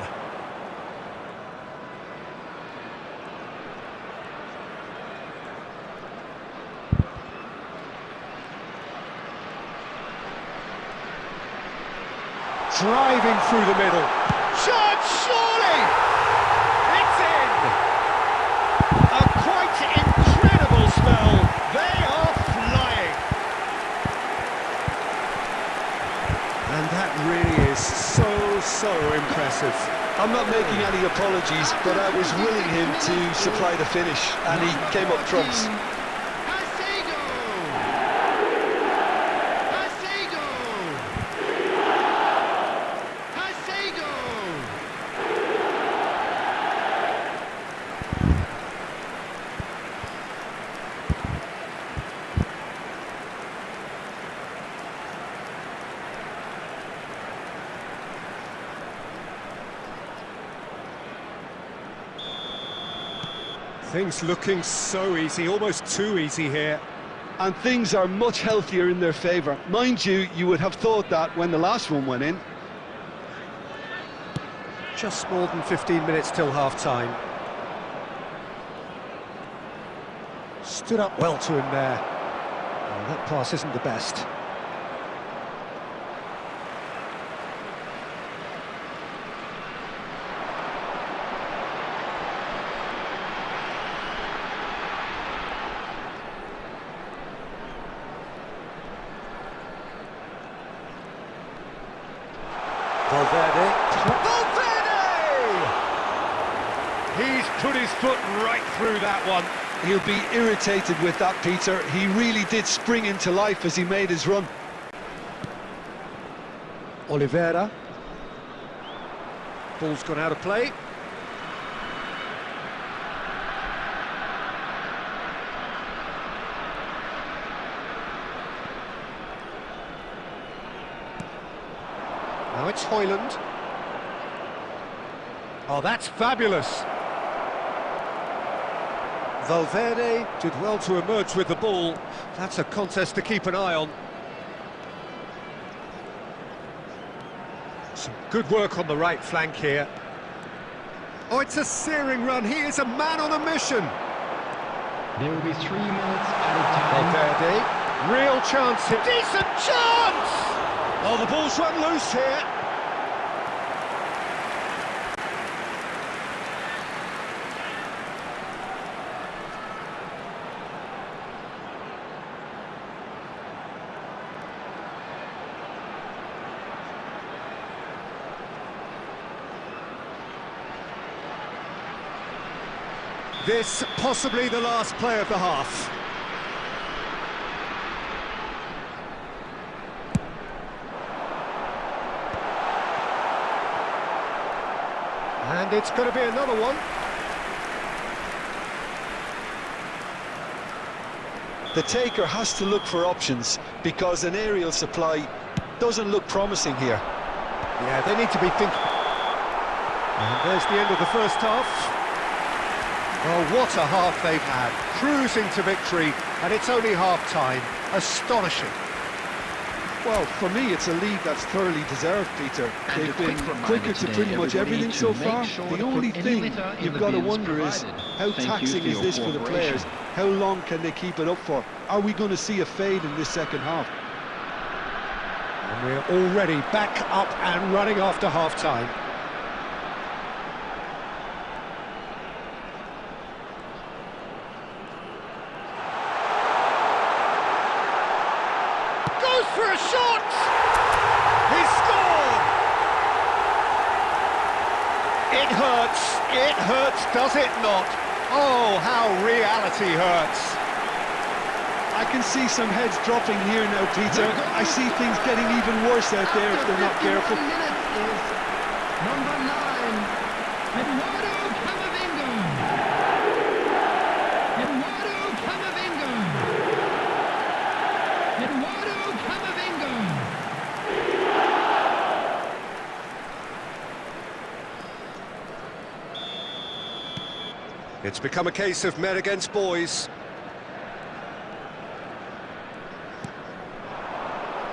Driving through the middle. Shot, surely! It's in! A quite incredible spell. They are flying. And that really is so impressive. I'm not making any apologies, but I was willing him to supply the finish, and he came up trumps. Caicedo! Caicedo! Caicedo! Things looking so easy, almost too easy here. And things are much healthier in their favour. Mind you, you would have thought that when the last one went in. Just more than 15 minutes till half-time. Stood up well to him there. Oh, that pass isn't the best. Valverde. He's put his foot right through that one. He'll be irritated with that, Peter. He really did spring into life as he made his run. Oliveira. Ball's gone out of play. Now it's Højlund. Oh, that's fabulous. Valverde did well to emerge with the ball. That's a contest to keep an eye on. Some good work on the right flank here. Oh, it's a searing run. He is a man on a mission. There will be 3 minutes added time. Valverde, real chance here. Decent chance! Oh, the ball's run loose here. This possibly the last play of the half. And it's going to be another one. The taker has to look for options because an aerial supply doesn't look promising here. Yeah, they need to be thinking. And there's the end of the first half. Oh, what a half they've had, cruising to victory, and it's only half-time. Astonishing. Well, for me, it's a lead that's thoroughly deserved, Peter. And They've a quick been reminder quicker to today, pretty much everybody, everything to so make far. sure The to only put any thing litter in you've the got to bins wonder is provided. how Thank you taxing for is your this for the cooperation. players? How long can they keep it up for? Are we going to see a fade in this second half? And we're already back up and running after half-time. Goes for a shot! He scored! It hurts, does it not? Oh, how reality hurts. I can see some heads dropping here now, Peter. I see things getting even worse out there if they're not careful. Minutes is number 9, Eduardo Camavinga. Eduardo Camavinga. Eduardo Camavinga. It's become a case of men against boys.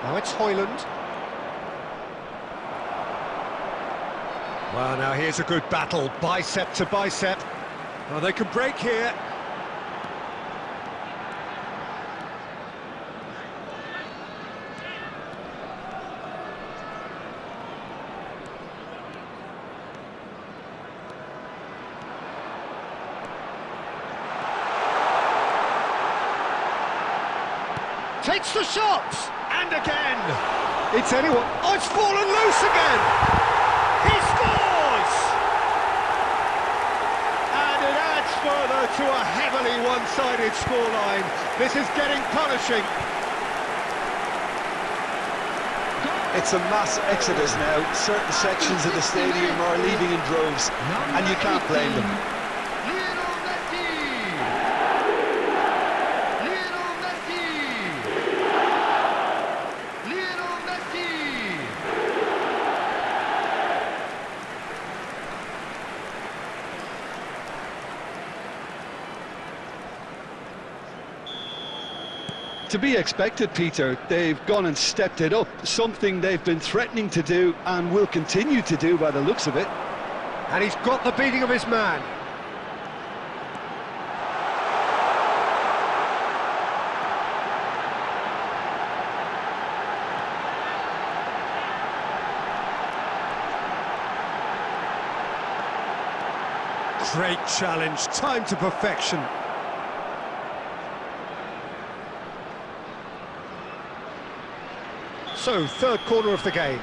Now it's Højlund. Well, now here's a good battle, bicep to bicep. Well, they can break here. Takes the shot! And again! It's anyone. Oh, it's fallen loose again! He scores! And it adds further to a heavily one-sided scoreline. This is getting punishing. It's a mass exodus now. Certain sections of the stadium are leaving in droves, and you can't blame them. Lionel Messi. Lionel Messi. Lionel Messi. To be expected, Peter. They've gone and stepped it up, something they've been threatening to do and will continue to do by the looks of it. And he's got the beating of his man. Great challenge, time to perfection. So, third corner of the game.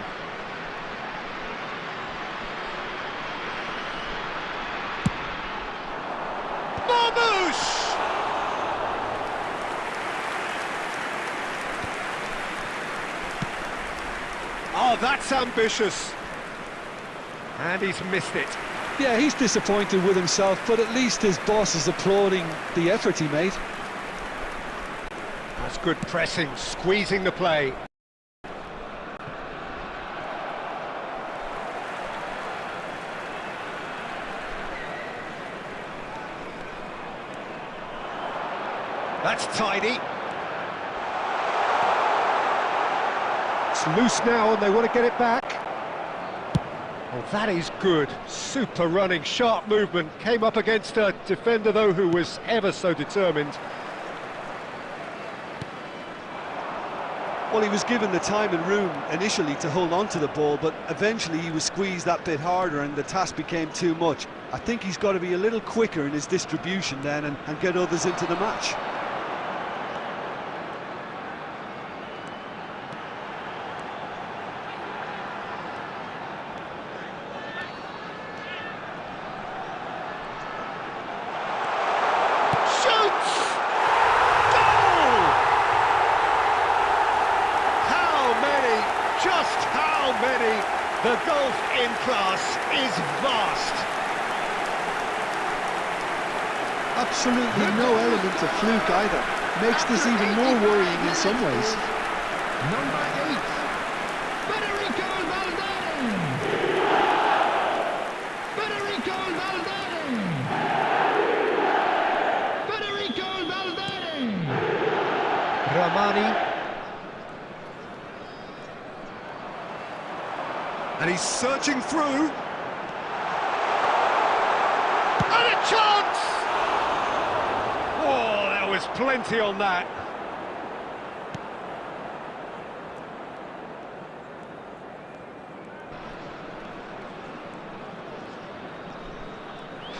Oh, that's ambitious. And he's missed it. Yeah, he's disappointed with himself, but at least his boss is applauding the effort he made. That's good pressing, squeezing the play. That's tidy. It's loose now and they want to get it back. Oh, that is good. Super running, sharp movement. Came up against a defender, though, who was ever so determined. Well, he was given the time and room initially to hold on to the ball, but eventually he was squeezed that bit harder and the task became too much. I think he's got to be a little quicker in his distribution then and get others into the match. Just how many? The golf in class is vast. Absolutely no element of fluke either. Makes this even more worrying in some ways. Number 8, Federico Valverde. Federico Valverde. Federico Valverde. Ramani. And he's searching through. And a chance! Oh, there was plenty on that.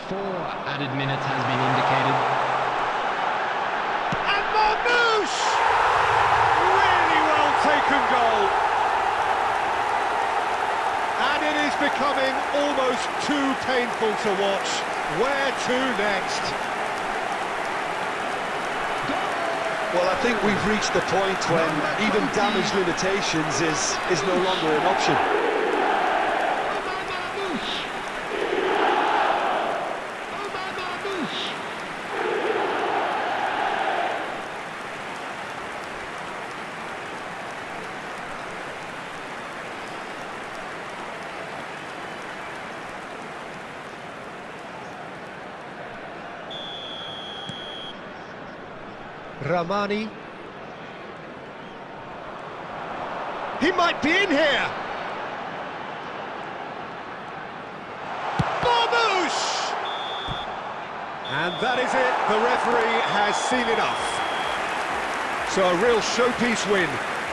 Four added minutes has been indicated. And Marmouche! Really well taken goal. And it is becoming almost too painful to watch. Where to next? Well, I think we've reached the point when even damage limitations is no longer an option. Ramani. He might be in here. Marmouche! And that is it. The referee has seen enough. So a real showpiece win.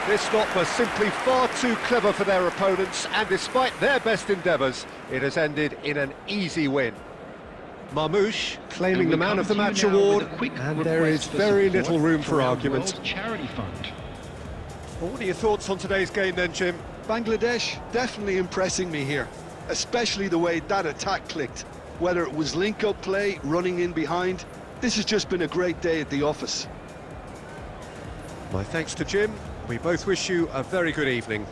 This lot was simply far too clever for their opponents, and despite their best endeavours, it has ended in an easy win. Marmouche claiming the Man of the Match award, and there is very little room for argument. Charity fund. Well, what are your thoughts on today's game then, Jim? Bangladesh definitely impressing me here, especially the way that attack clicked. Whether it was link-up play, running in behind, this has just been a great day at the office. My thanks to Jim. We both wish you a very good evening.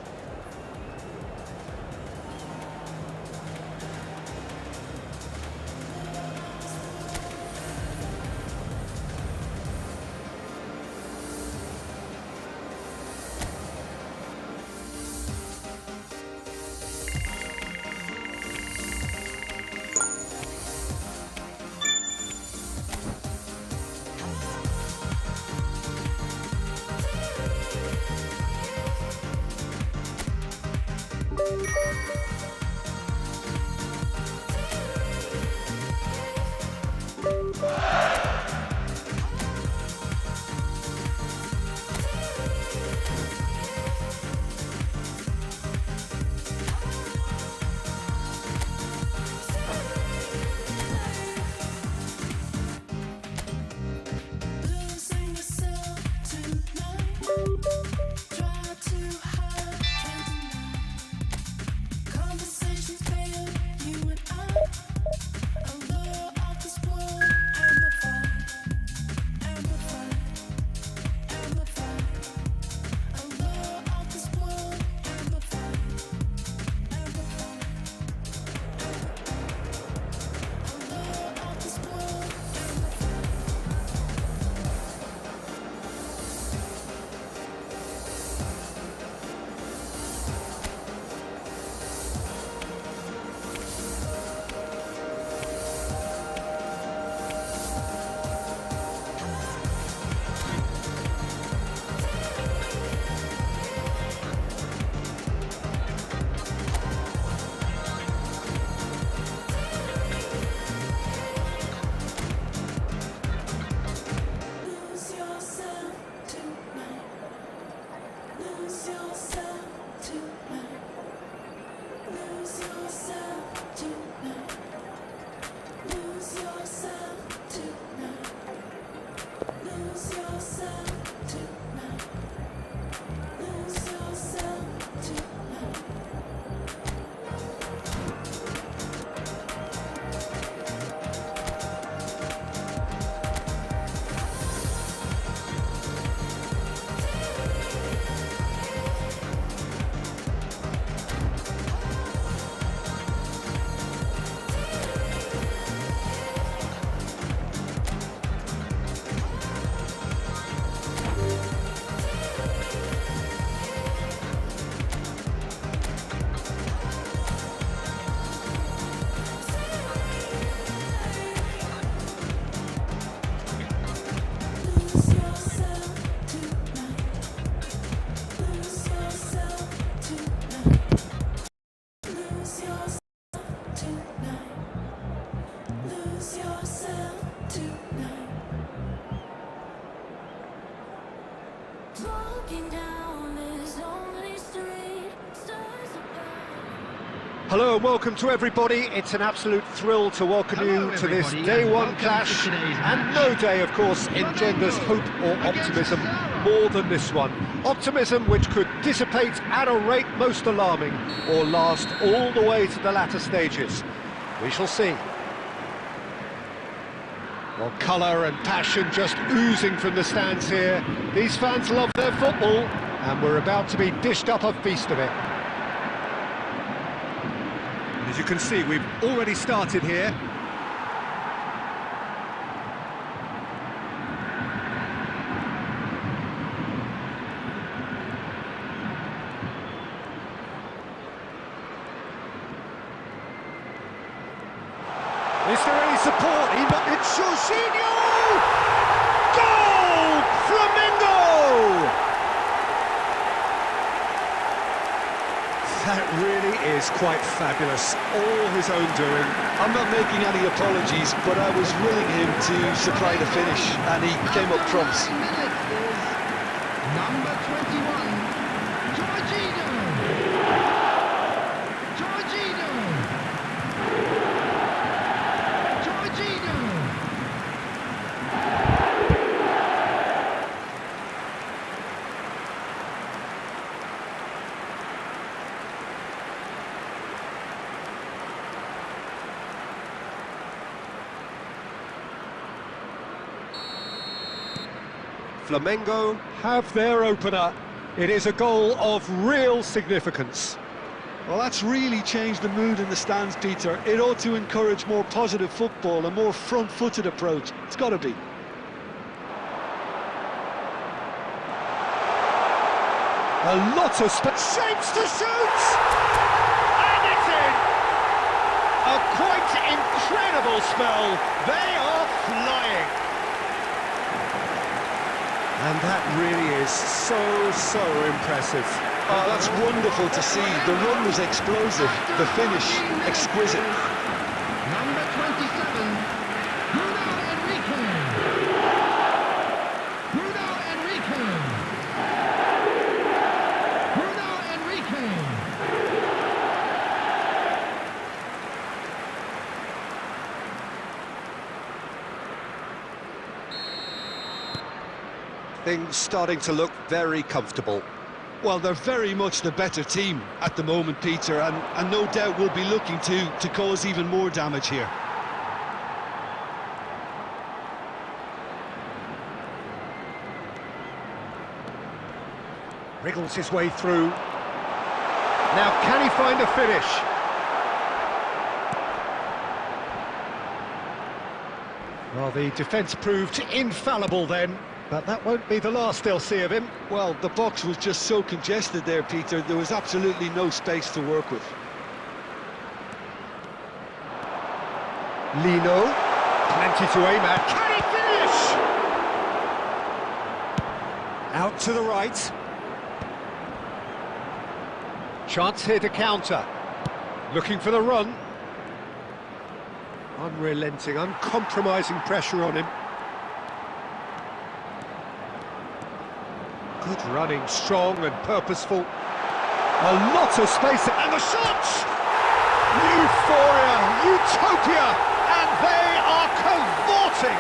Hello and welcome to everybody. It's an absolute thrill to welcome you to this day one clash, and no day, of course, engenders hope or optimism more than this one. Optimism which could dissipate at a rate most alarming or last all the way to the latter stages. We shall see. Well, colour and passion just oozing from the stands here. These fans love their football, and we're about to be dished up a feast of it. As you can see, we've already started here. Is there any support? It's Jorginho! Goal! Flamengo! That really is quite fabulous, all his own doing. I'm not making any apologies, but I was willing him to supply the finish, and he came up trumps. Number 21, Jorginho. Jorginho. Jorginho. Flamengo have their opener. It is a goal of real significance. Well, that's really changed the mood in the stands, Peter. It ought to encourage more positive football, a more front-footed approach. It's got to be. A lot of shapes to shoot! And it's in! A quite incredible spell. They are flying. And that really is so impressive. Oh, that's wonderful to see. The run was explosive, the finish exquisite. Number 27, Bruno Henrique. Bruno Henrique. Bruno Henrique. Things starting to look very comfortable. Well, they're very much the better team at the moment, Peter, and no doubt will be looking to cause even more damage here. Wriggles his way through. Now, can he find a finish? Well, the defence proved infallible then, but that won't be the last they'll see of him. Well, the box was just so congested there, Peter. There was absolutely no space to work with. Lino, plenty to aim at. Can he finish? Out to the right. Chance here to counter. Looking for the run. Unrelenting, uncompromising pressure on him. Good running, strong and purposeful. A lot of space, and the shots! Euphoria, utopia, and they are cavorting!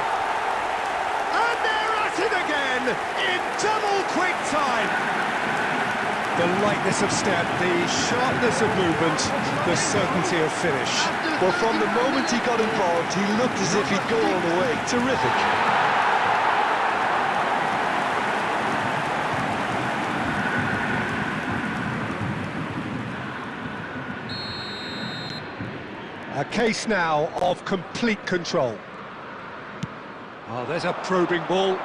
And they're at it again, in double quick time! The lightness of step, the sharpness of movement, the certainty of finish. Well, from the moment he got involved, he looked as if he'd go all the way. Terrific. A case now of complete control. Oh, there's a probing ball.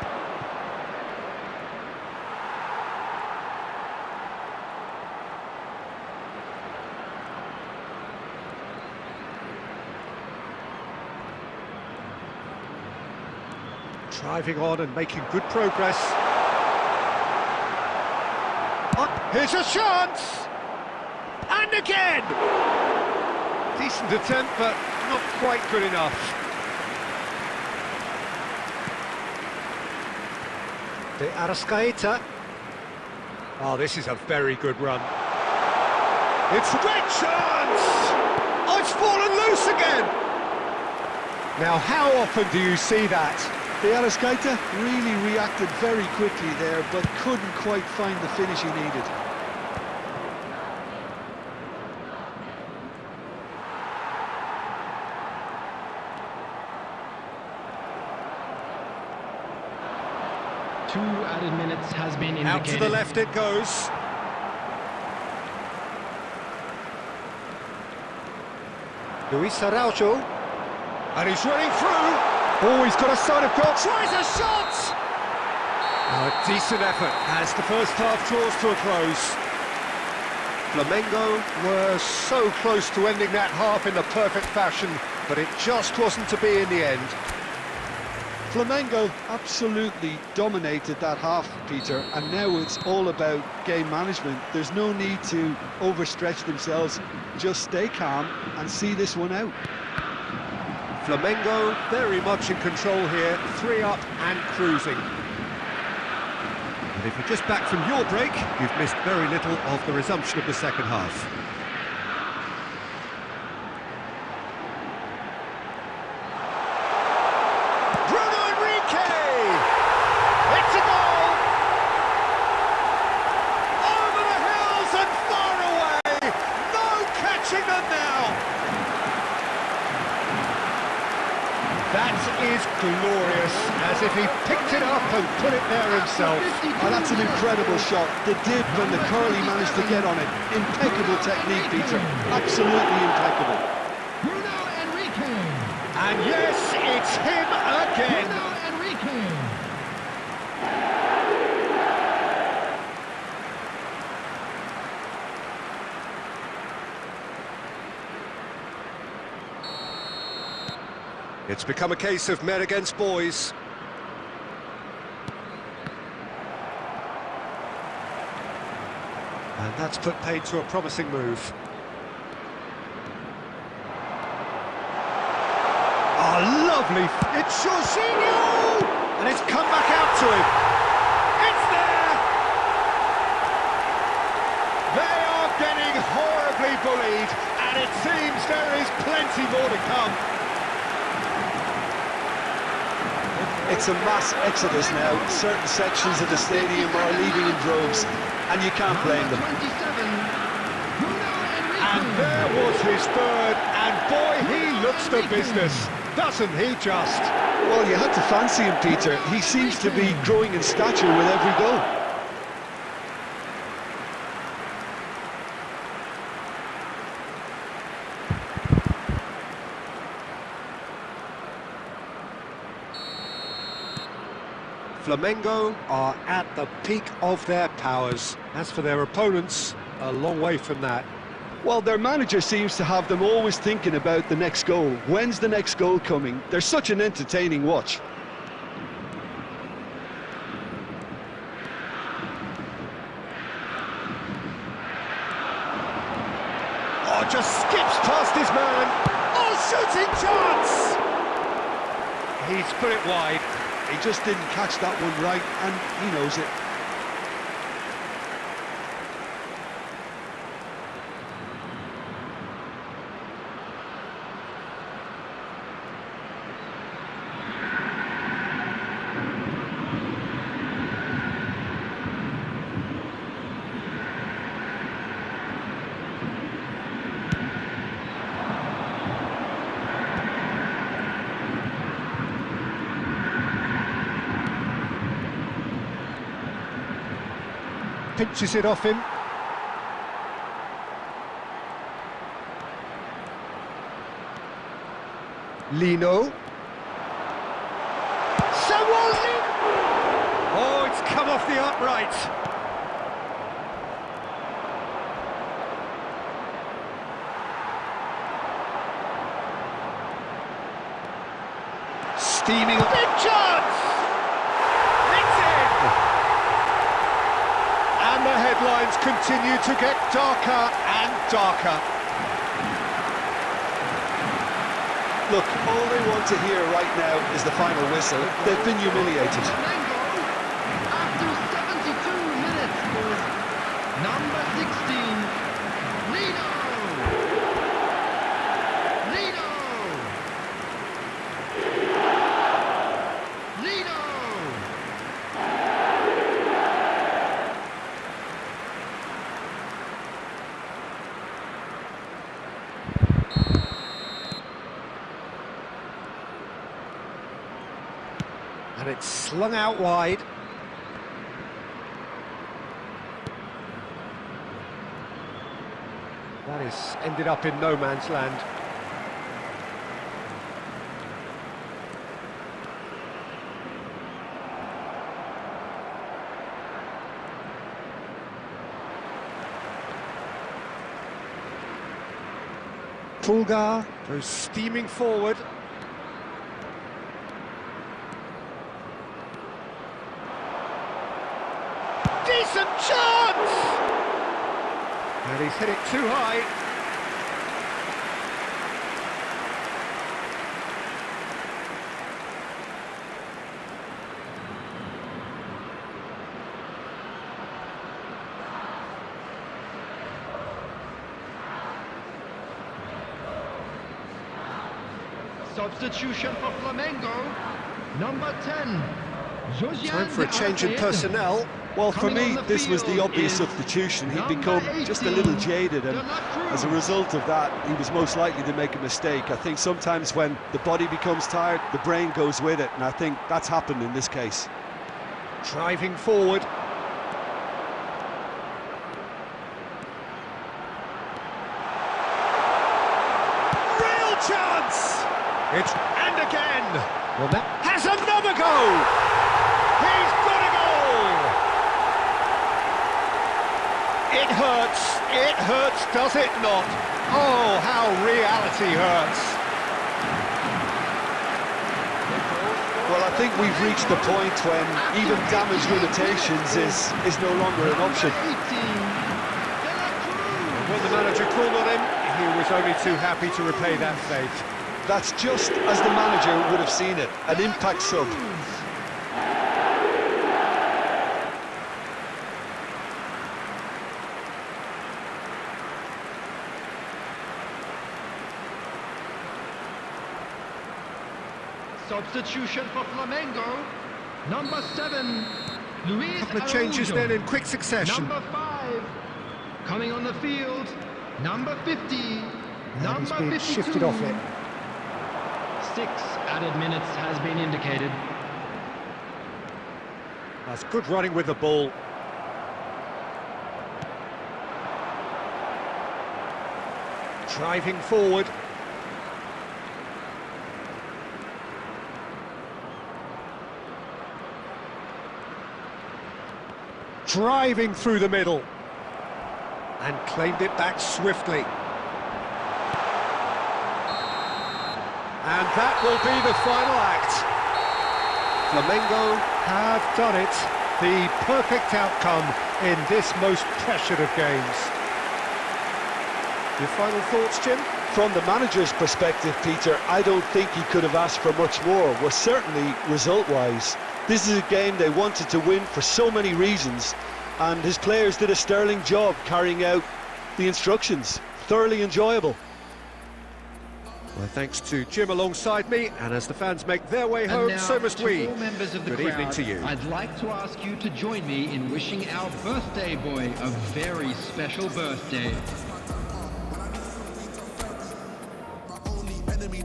Driving on and making good progress. Oh, here's a chance! And again! Decent attempt, but not quite good enough. De Arrascaeta. Oh, this is a very good run. It's a great chance! Oh, it's fallen loose again! Now, how often do you see that? The Arrascaeta really reacted very quickly there, but couldn't quite find the finish he needed. Two added minutes has been indicated. Out to the left it goes. Luis Araujo. And he's running through. Oh, he's got a sign of goal. Tries a shot! A decent effort as the first half draws to a close. Flamengo were so close to ending that half in the perfect fashion, but it just wasn't to be in the end. Flamengo absolutely dominated that half, Peter, and now it's all about game management. There's no need to overstretch themselves. Just stay calm and see this one out. Flamengo very much in control here, 3 up and cruising. And if you're just back from your break, you've missed very little of the resumption of the second half. It's a goal! Over the hills and far away! No catching them now! That is glorious, as if he picked it up and put it there himself. Oh, that's an incredible shot. The dip and the curl he managed to get on it. Impeccable technique, Peter. Absolutely impeccable. And yes, it's him again! It's become a case of men against boys. And that's put paid to a promising move. Oh, lovely! It's Jorginho! And it's come back out to him. It's there! They are getting horribly bullied, and it seems there is plenty more to come. It's a mass exodus now. Certain sections of the stadium are leaving in droves, and you can't blame them. And there was his third, and boy, he looks the business, doesn't he just? Well, you had to fancy him, Peter. He seems to be growing in stature with every goal. Flamengo are at the peak of their powers. As for their opponents, a long way from that. Well, their manager seems to have them always thinking about the next goal. When's the next goal coming? They're such an entertaining watch. Oh, just skips past his man. Oh, shooting chance! He's put it wide. He just didn't catch that one right, and he knows it. Pinches it off him. Lino. Oh, it's come off the upright. Steaming. Big chance! It's in! And the headlines continue to get darker and darker. Look, all they want to hear right now is the final whistle. They've been humiliated. After 72 minutes is number 16, Lino. And it's slung out wide. That is ended up in no man's land. Pulgar goes steaming forward. Decent chance! And he's hit it too high. Substitution for Flamengo, number 10. Time for a change in personnel. Well, for me, this was the obvious substitution. He'd become just a little jaded, and as a result of that, he was most likely to make a mistake. I think sometimes when the body becomes tired, the brain goes with it, and I think that's happened in this case. Driving forward. Real chance! And again! Well, that has another goal! He's got a goal! It hurts, does it not? Oh, how reality hurts. Well, I think we've reached the point when even damage limitations is no longer an option. When the manager called on him, he was only too happy to repay that fate. That's just as the manager would have seen it, an impact sub. Substitution for Flamengo, number 7. Luis A couple of changes Araujo. then in quick succession. Number 5. Coming on the field, number 50. And Number he's been 52. shifted off it. 6 added minutes has been indicated. That's good running with the ball. Driving forward. Driving through the middle. And claimed it back swiftly. And that will be the final act. Flamengo have done it. The perfect outcome in this most pressured of games. Your final thoughts, Jim? From the manager's perspective, Peter, I don't think he could have asked for much more. Well, certainly result-wise. This is a game they wanted to win for so many reasons, and his players did a sterling job carrying out the instructions. Thoroughly enjoyable. Well, thanks to Jim alongside me, and as the fans make their way home, And now, so must to we. all members of the Good crowd, evening to you. I'd like to ask you to join me in wishing our birthday boy a very special birthday.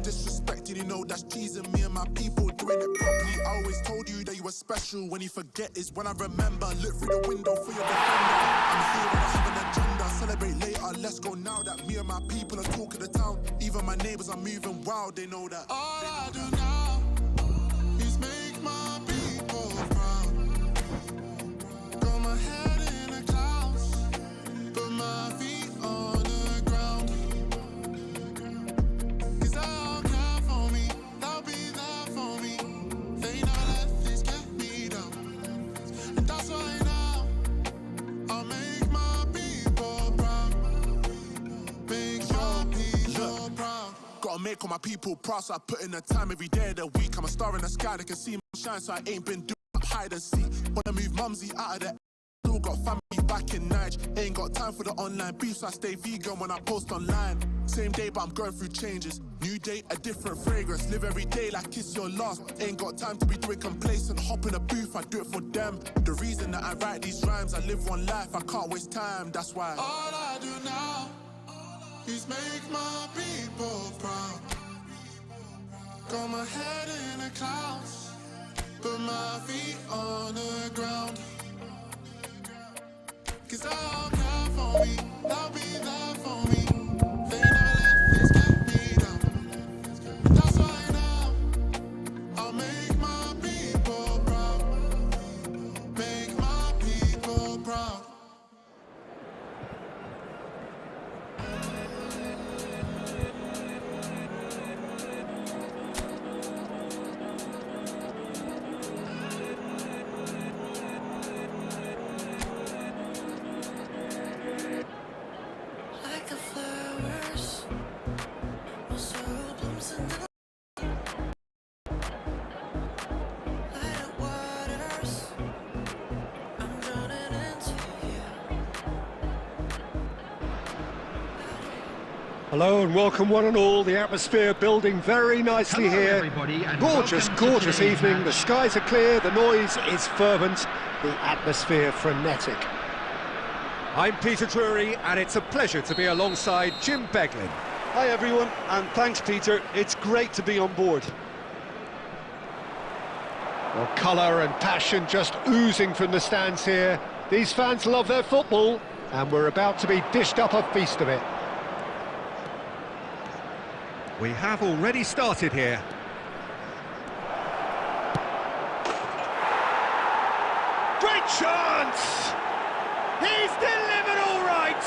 Disrespected, you know that's teasing me and my people doing it properly. I always told you that you were special. When you forget is when I remember. Look through the window for your defender. I'm here and I have an agenda. Celebrate later, let's go now that me and my people are talk of the town. Even my neighbours are moving wild, they know that. All I do now is make my people proud. Got my head in the clouds, put my feet on the ground. Gotta make all my people proud, so I put in the time every day of the week. I'm a star in the sky, they can see me shine, so I ain't been doing hide and seek. Wanna move mumsy out of the still got family back in Niger. Ain't got time for the online beef, so I stay vegan when I post online. Same day, but I'm going through changes. New day, a different fragrance. Live every day like it's your last. Ain't got time to be doing complacent. Hop in a booth, I do it for them. The reason that I write these rhymes, I live one life, I can't waste time, that's why. All I do now is make my people proud. Got my head in the clouds, Put my feet on the ground. 'Cause I'll care for me, I'll be there for me. They never let this get me down. That's why now I'll make my people proud. Make my people proud. Like the flowers, my soul blooms in the light of waters. I'm drowning into you. Hello and welcome one and all. The atmosphere building very nicely here. everybody, and Gorgeous, welcome to gorgeous today's evening. The match. skies are clear, the noise is fervent, the atmosphere frenetic. I'm Peter Drury and it's a pleasure to be alongside Jim Beglin. Hi everyone, and thanks Peter, it's great to be on board. Well, colour and passion just oozing from the stands here. These fans love their football and we're about to be dished up a feast of it. We have already started here. Great chance! He's delivered all right!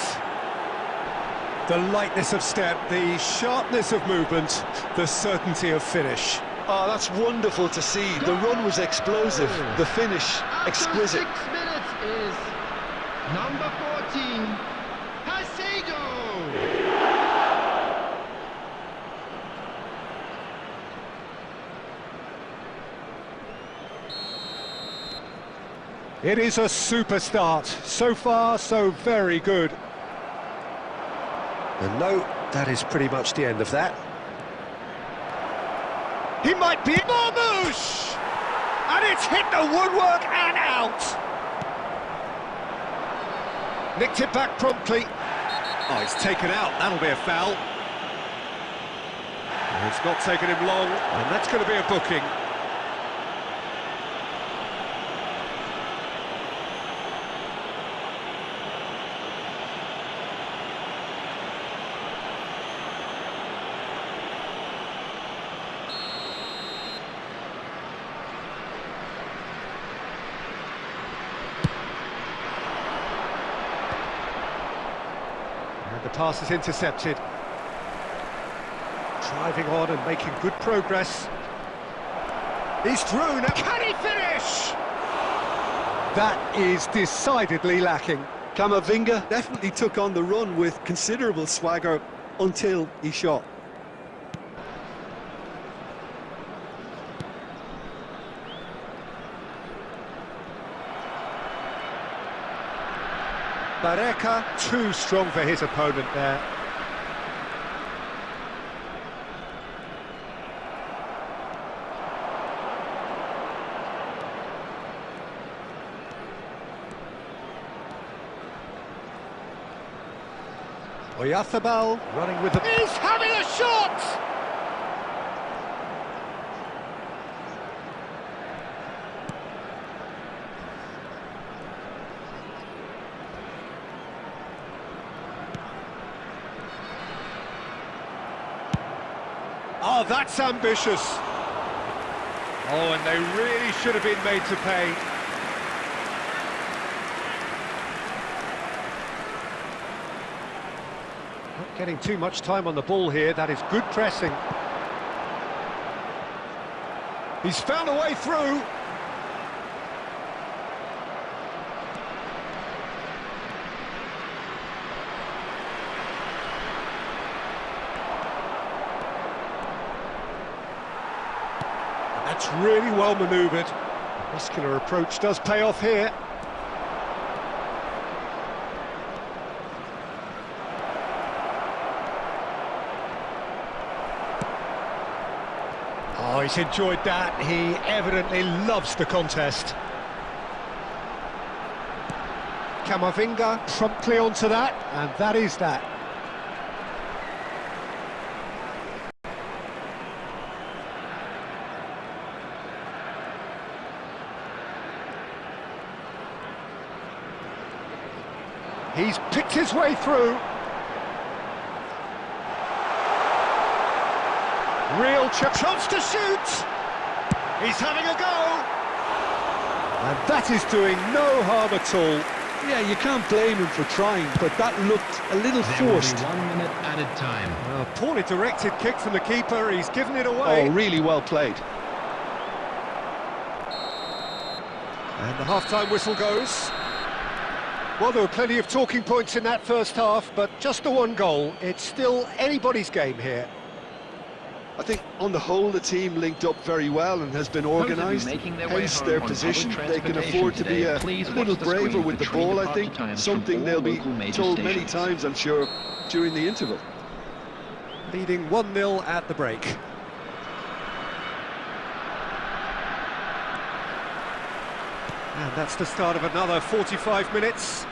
The lightness of step, the sharpness of movement, the certainty of finish. Oh, that's wonderful to see. The run was explosive, the finish exquisite. After 6 minutes is number 14, Hasego. It is a super start. So far, so very good. And no, that is pretty much the end of that. He might be Marmouche! And it's hit the woodwork and out! Nicked it back promptly. Oh, it's taken out. That'll be a foul. It's not taken him long, and that's going to be a booking. And the pass is intercepted. Driving on and making good progress. He's through now. Can he finish? That is decidedly lacking. Camavinga definitely took on the run with considerable swagger until he shot. Barreca too strong for his opponent there. Oyarzábal running with the... He's having a shot! Oh, that's ambitious. Oh, and they really should have been made to pay. Not getting too much time on the ball here. That is good pressing. He's found a way through. That's really well manoeuvred. Muscular approach does pay off here. Oh, he's enjoyed that. He evidently loves the contest. Camavinga promptly onto that, and that is that. He's picked his way through. Real chance to shoot. He's having a go. And that is doing no harm at all. Yeah, you can't blame him for trying, but that looked a little forced. 1 minute added time. A poorly directed kick from the keeper. He's given it away. Oh, really well played. And the half-time whistle goes. Well, there were plenty of talking points in that first half, but just the one goal. It's still anybody's game here. I think on the whole the team linked up very well and has been organised, hence their position. They can afford to be a little braver with the ball, I think, something they'll be told many times, I'm sure, during the interval. Leading 1-0 at the break. And that's the start of another 45 minutes.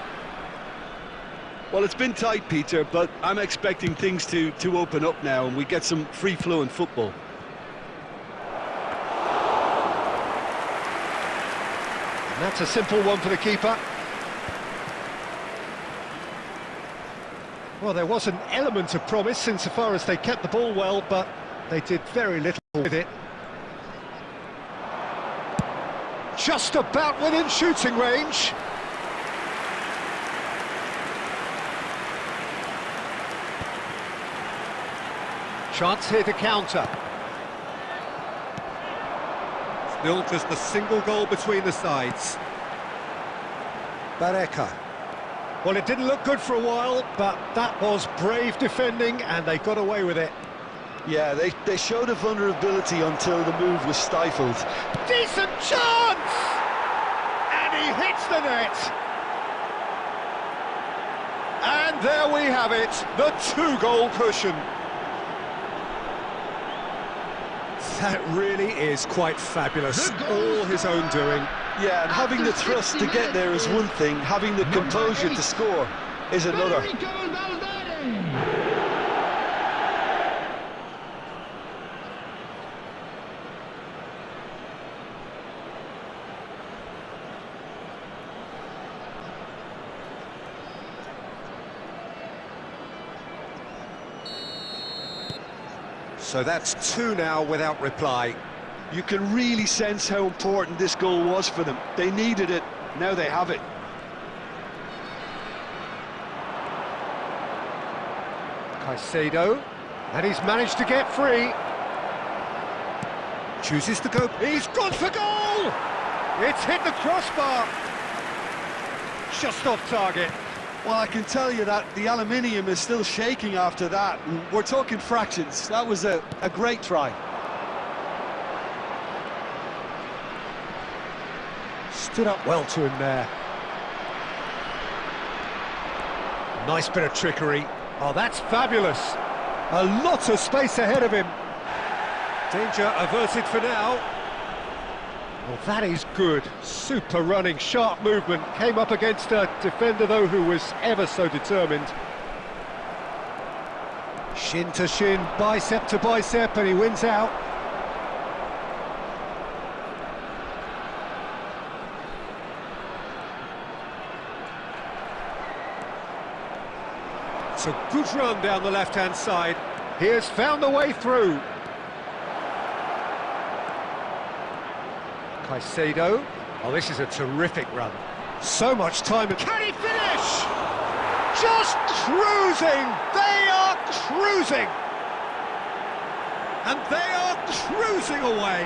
Well, it's been tight, Peter, but I'm expecting things to open up now and we get some free-flowing football. And that's a simple one for the keeper. Well, there was an element of promise insofar as they kept the ball well, but they did very little with it. Just about within shooting range. Chance here to counter. Still just a single goal between the sides. Barreca. Well, it didn't look good for a while, but that was brave defending and they got away with it. Yeah, they showed a vulnerability until the move was stifled. Decent chance! And he hits the net. And there we have it, the 2-goal cushion. That really is quite fabulous, all his own doing. Yeah, and having the thrust to get there is one thing, having the composure to score is another. So that's 2 now without reply. You can really sense how important this goal was for them. They needed it, now they have it. Caicedo, and he's managed to get free. Chooses to go, he's gone for goal! It's hit the crossbar. Just off target. Well, I can tell you that the aluminium is still shaking after that. We're talking fractions. That was a great try. Stood up well to him there. Nice bit of trickery. Oh, that's fabulous. A lot of space ahead of him. Danger averted for now. Well, that is good. Super running, sharp movement. Came up against a defender, though, who was ever so determined. Shin to shin, bicep to bicep, and he wins out. It's a good run down the left-hand side. He has found a way through. Caicedo. Oh, this is a terrific run. So much time. Can he finish? Just cruising! They are cruising! And they are cruising away!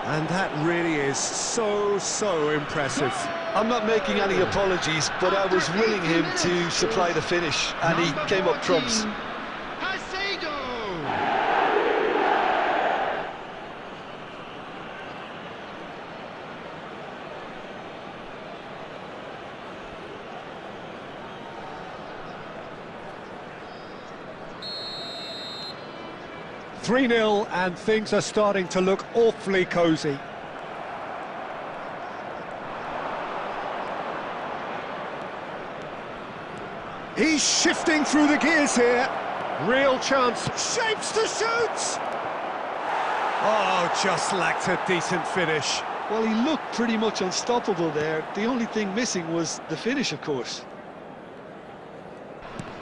And that really is so impressive. I'm not making any apologies, but I was willing him to supply the finish, and he came up trumps. Caicedo! 3-0 and things are starting to look awfully cosy. He's shifting through the gears here. Real chance. Shapes to shoot! Oh, just lacked a decent finish. Well, he looked pretty much unstoppable there. The only thing missing was the finish, of course.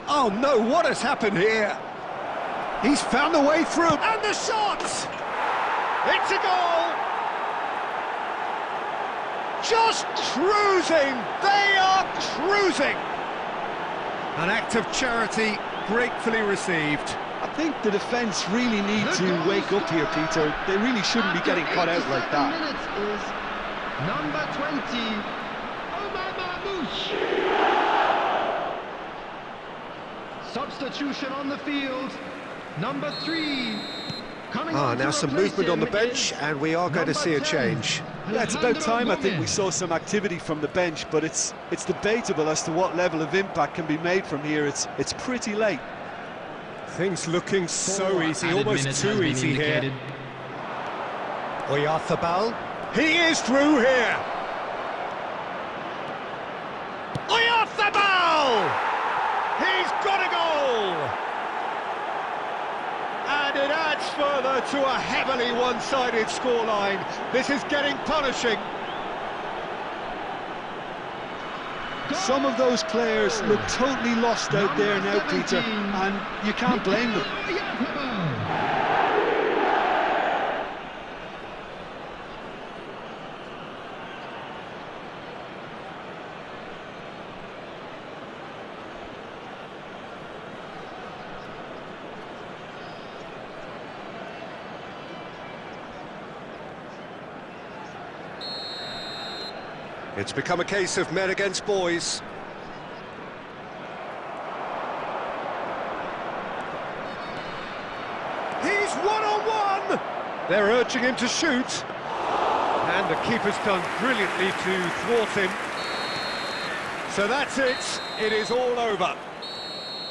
Oh no, what has happened here? He's found a way through. And the shot! It's a goal! Just cruising! They are cruising! An act of charity gratefully received. I think the defence really need to wake up here, Peter. They really shouldn't be getting caught out like that. Minutes is number 20, Omar Marmoush. Substitution on the field, number 3. Now some movement on the bench, and we are going to see a change. Yeah, it's about time. I think we saw some activity from the bench, but it's debatable as to what level of impact can be made from here. It's pretty late. Things looking so easy, almost too easy here. Oyarzabal. He is through here! Oyarzabal! He's got a goal! And it adds further to a heavily one-sided scoreline. This is getting punishing. Some of those players look totally lost out there now, Peter, and you can't blame them. It's become a case of men against boys. He's one-on-one! They're urging him to shoot. And the keeper's done brilliantly to thwart him. So that's it. It is all over.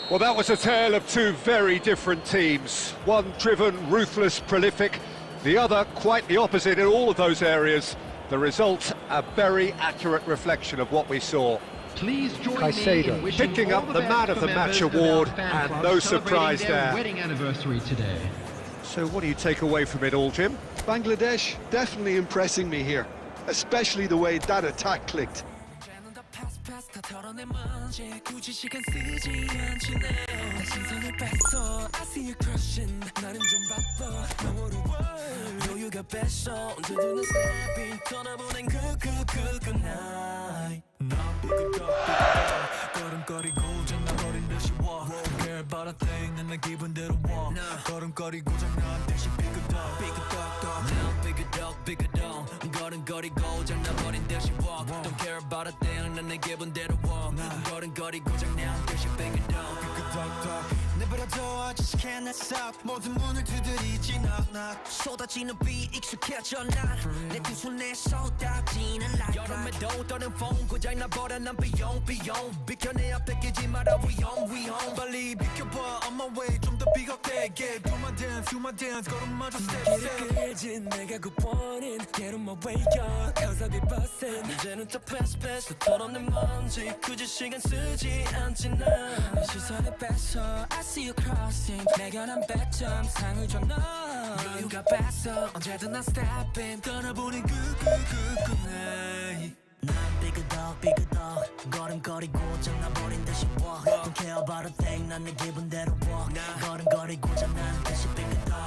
Well, that was a tale of two very different teams. One driven, ruthless, prolific. The other quite the opposite in all of those areas. The result, a very accurate reflection of what we saw. Please join Caicedo me in picking up the Man of the Match award, and no surprise there. Wedding anniversary today. So what do you take away from it all, Jim? Bangladesh definitely impressing me here, especially the way that attack clicked. I just can't stop 모든 문을 두드리지 knock 쏟아지는 비 익숙해져 난내 두 손에 쏟아지는 light 여름에도 떠는 폰 고장나 버려 난 비용 비켜내야 뺏기지 마라 위험 빨리 비켜봐 on my way 좀 더 비겁되게 do my dance 걸음마저 step 끌진 내가 굿보는 get on my way up cause I be bustin' 이제는 또 pass 털어낸 먼지 굳이 시간 쓰지 않지 난 시선에 뺏어 I see you crossing 내가 난 100점 상을 줘 너 여유가 뺐어 언제든 난 stepping 떠나보는 굿굿굿굿 난 삐그덕 걸음거리고 장나버린 듯이 walk Don't care about a thing 난 내 기분대로 walk 걸음거리고 장난 듯이 삐그덕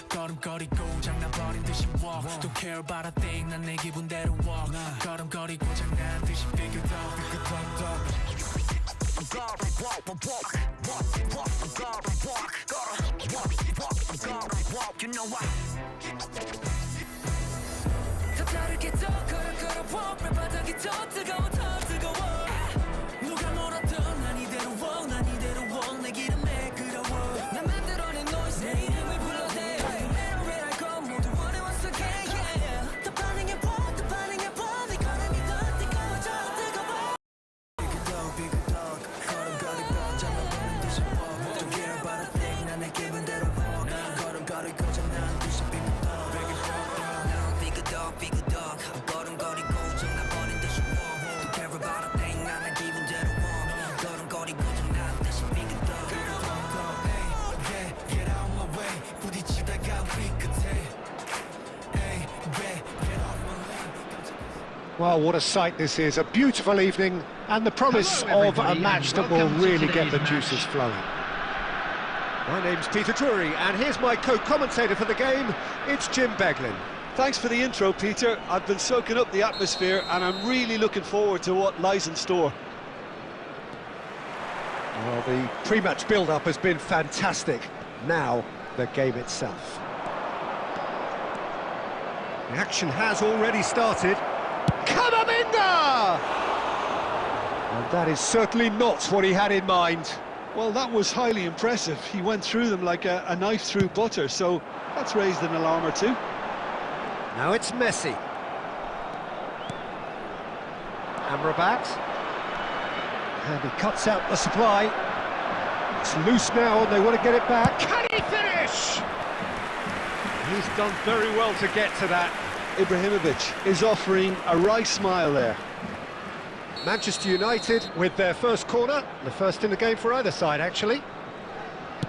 걸음거리고 장나버린 듯이 walk Don't care about a thing 난 내 기분대로 walk 걸음거리고 장난 듯이 삐그덕 You know why? 더 다르게 더 걸어 발바닥이 더 뜨거워 누가 뭐라던 난 이대로 내 길은 매끄러워 난 만들어낸 noise 내 이름을 불러대 Where I go 모두 원해 once again yeah 더 반응해봐 내 걸음이 더 뜨거워져 삐그덕 걸음거리고 장난버린 듯이 walk Don't care about a thing 난 내 기분대로 walk 걸음거리고 장난 듯이 삐그덕 걸음거리고 장난버린 듯이 walk Don't Well, what a sight this is, a beautiful evening, and the promise Hello, of a everybody, match and that will welcome to really get the today's juices match. flowing. My name's Peter Drury, and here's my co-commentator for the game, it's Jim Beglin. Thanks for the intro, Peter. I've been soaking up the atmosphere and I'm really looking forward to what lies in store. Well, the pre-match build-up has been fantastic. Now, the game itself. The action has already started. Camavinga! And that is certainly not what he had in mind. Well, that was highly impressive. He went through them like a knife through butter, so that's raised an alarm or two. Now it's Messi. Amrabat. And he cuts out the supply. It's loose now and they want to get it back. Can he finish? He's done very well to get to that. Ibrahimovic is offering a wry smile there. Manchester United with their first corner, the first in the game for either side actually.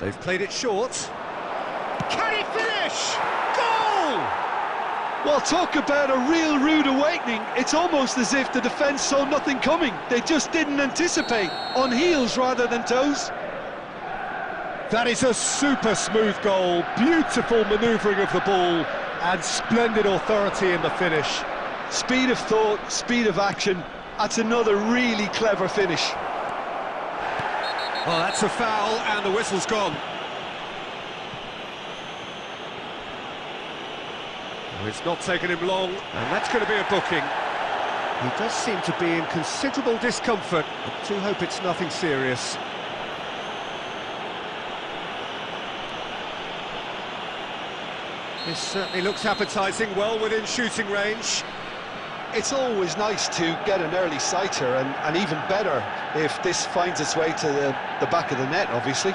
They've played it short. Can he finish? Goal! Well, talk about a real rude awakening. It's almost as if the defence saw nothing coming. They just didn't anticipate, on heels rather than toes. That is a super smooth goal, beautiful manoeuvring of the ball and splendid authority in the finish. Speed of thought, speed of action. That's another really clever finish. Well, that's a foul and the whistle's gone. Well, it's not taken him long, and that's going to be a booking. He does seem to be in considerable discomfort. I do hope it's nothing serious. This certainly looks appetising, well within shooting range. It's always nice to get an early sighter, and even better if this finds its way to the back of the net, obviously.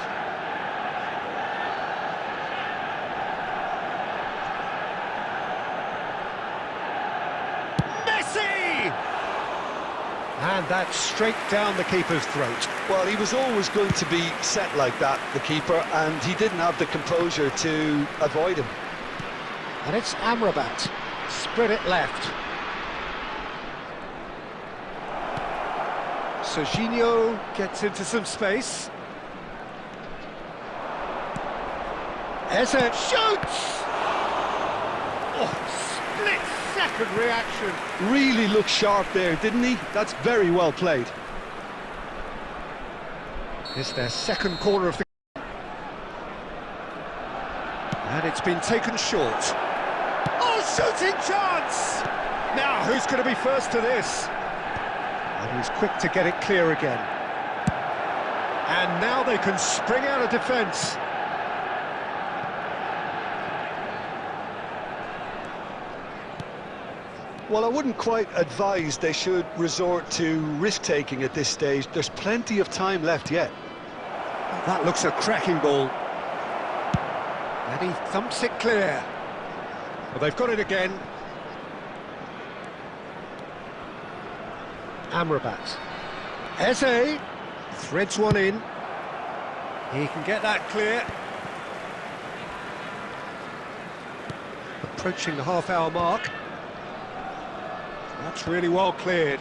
Messi! And that's straight down the keeper's throat. Well, he was always going to be set like that, the keeper, and he didn't have the composure to avoid him. And it's Amrabat. Spread it left. Serginho gets into some space. Eze shoots! Oh, split-second reaction. Really looked sharp there, didn't he? That's very well played. It's their second corner of the... And it's been taken short. Oh, shooting chance! Now, who's going to be first to this? And he's quick to get it clear again. And now they can spring out of defence. Well, I wouldn't quite advise they should resort to risk-taking at this stage. There's plenty of time left yet. That looks a cracking ball. And he thumps it clear. Well, they've got it again. Amrabat. Eze threads one in. He can get that clear. Approaching the half-hour mark. That's really well cleared.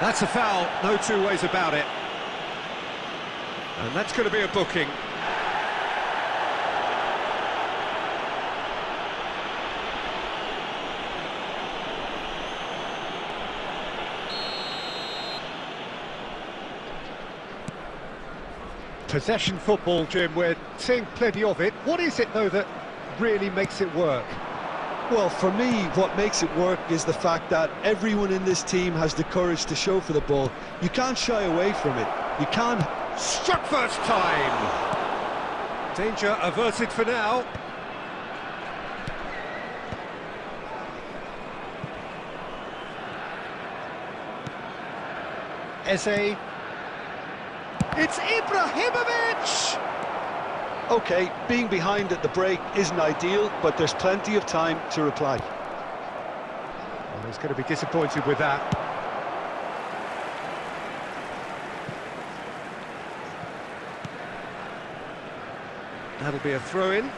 That's a foul, no two ways about it. And that's going to be a booking. Possession football, Jim, we're seeing plenty of it. What is it, though, that really makes it work? Well, for me, what makes it work is the fact that everyone in this team has the courage to show for the ball. You can't shy away from it. You can't... Struck first time! Danger averted for now. Eze. It's Ibrahimovic! OK, being behind at the break isn't ideal, but there's plenty of time to reply. Well, he's going to be disappointed with that. That'll be a throw-in.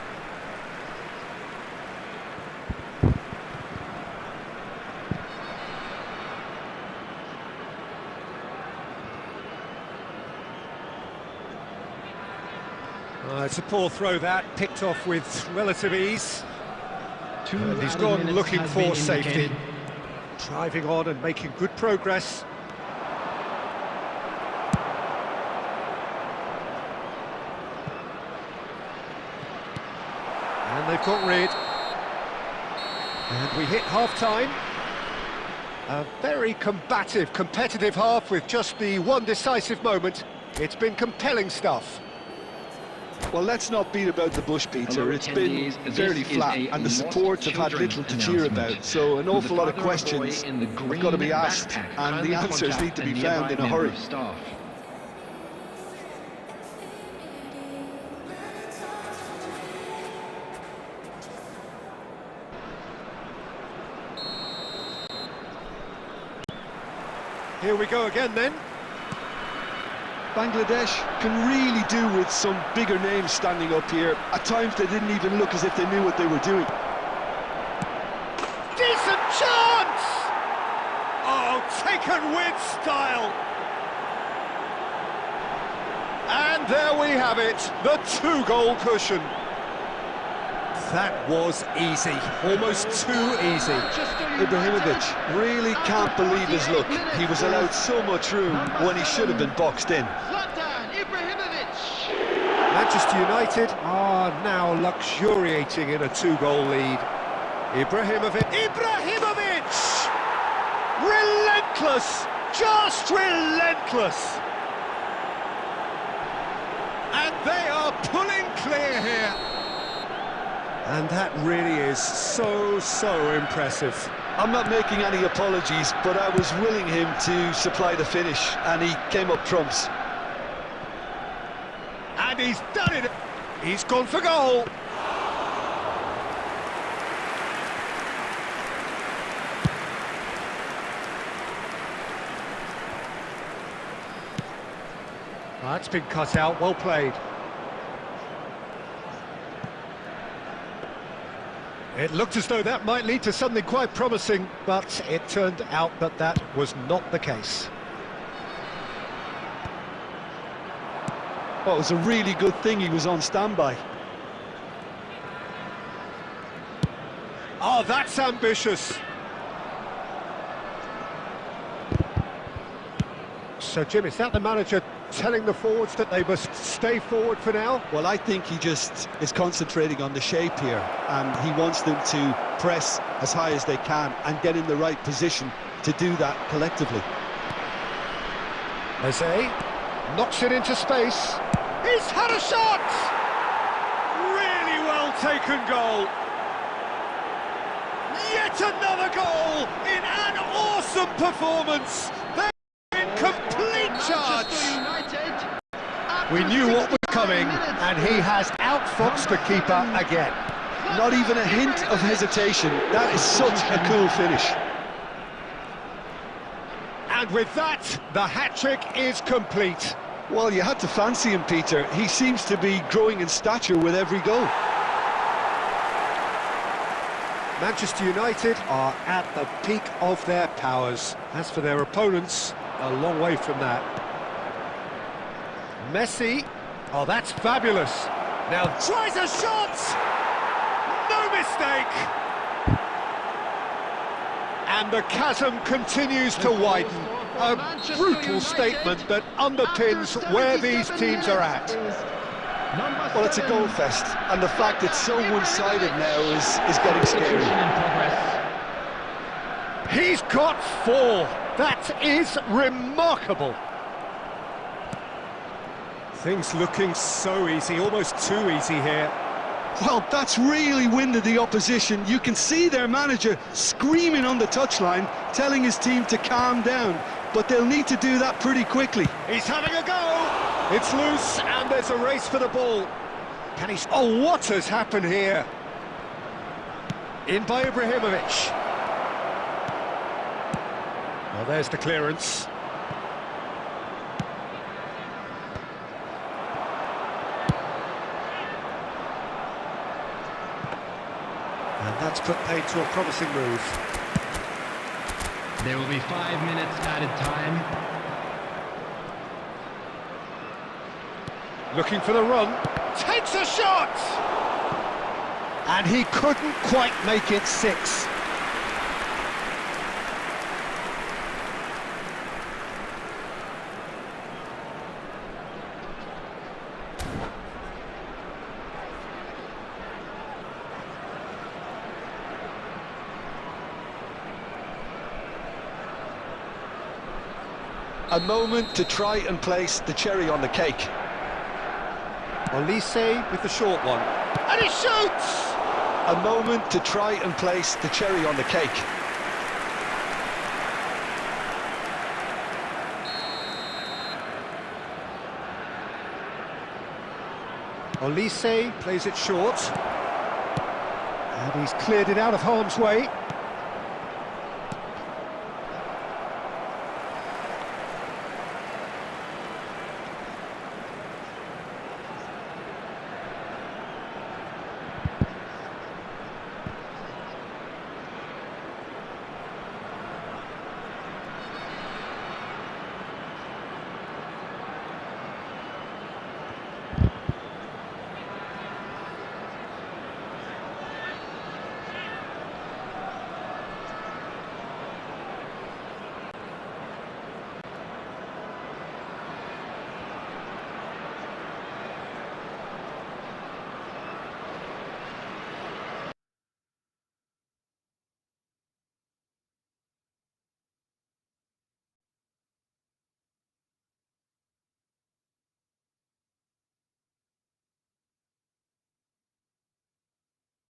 It's a poor throw that, picked off with relative ease. And he's gone looking for safety. Driving on and making good progress. And they've got rid. And we hit half-time. A very combative, competitive half with just the one decisive moment. It's been compelling stuff. Well, let's not beat about the bush, Peter. It's been fairly flat, and the supports have had little to cheer about. So an awful lot of questions have got to be asked, and the answers need to be found in a hurry. Here we go again then. Bangladesh can really do with some bigger names standing up here. At times they didn't even look as if they knew what they were doing. Decent chance! Oh, taken with style. And there we have it, the two-goal cushion. That was easy, almost too easy. Ibrahimovic really can't believe his luck. He was allowed so much room when he should have been boxed in. Manchester United are now luxuriating in a two-goal lead. Ibrahimovic! Relentless! Just relentless! And they are pulling clear here. And that really is so impressive. I'm not making any apologies, but I was willing him to supply the finish, and he came up trumps. And he's done it! He's gone for goal! That's been cut out, well played. It looked as though that might lead to something quite promising, but it turned out that that was not the case. Well, it was a really good thing he was on standby. Oh, that's ambitious. So, Jim, is that the manager telling the forwards that they must stay forward for now? Well, I think he just is concentrating on the shape here, and he wants them to press as high as they can and get in the right position to do that collectively. Messi knocks it into space. He's had a shot! Really well taken goal. Yet another goal in an awesome performance. They're in complete charge. We knew what was coming, and he has outfoxed the keeper again. Not even a hint of hesitation. That is such a cool finish. And with that, the hat-trick is complete. Well, you had to fancy him, Peter. He seems to be growing in stature with every goal. Manchester United are at the peak of their powers. As for their opponents, a long way from that. Messi, oh, that's fabulous. Now tries a shot! No mistake! And the chasm continues to widen. A brutal statement that underpins where these teams are at. Well, it's a goal fest, and the fact it's so one-sided now is getting scary. He's got 4. That is remarkable. Things looking so easy, almost too easy here. Well, that's really winded the opposition. You can see their manager screaming on the touchline, telling his team to calm down, but they'll need to do that pretty quickly. He's having a go! It's loose, and there's a race for the ball. Can he... Oh, what has happened here? In by Ibrahimovic. Well, there's the clearance. That's put paid to a promising move. There will be 5 minutes added time. Looking for the run. Takes a shot! And he couldn't quite make it 6. A moment to try and place the cherry on the cake. Olise with the short one. And he shoots! A moment to try and place the cherry on the cake. Olise plays it short. And he's cleared it out of harm's way.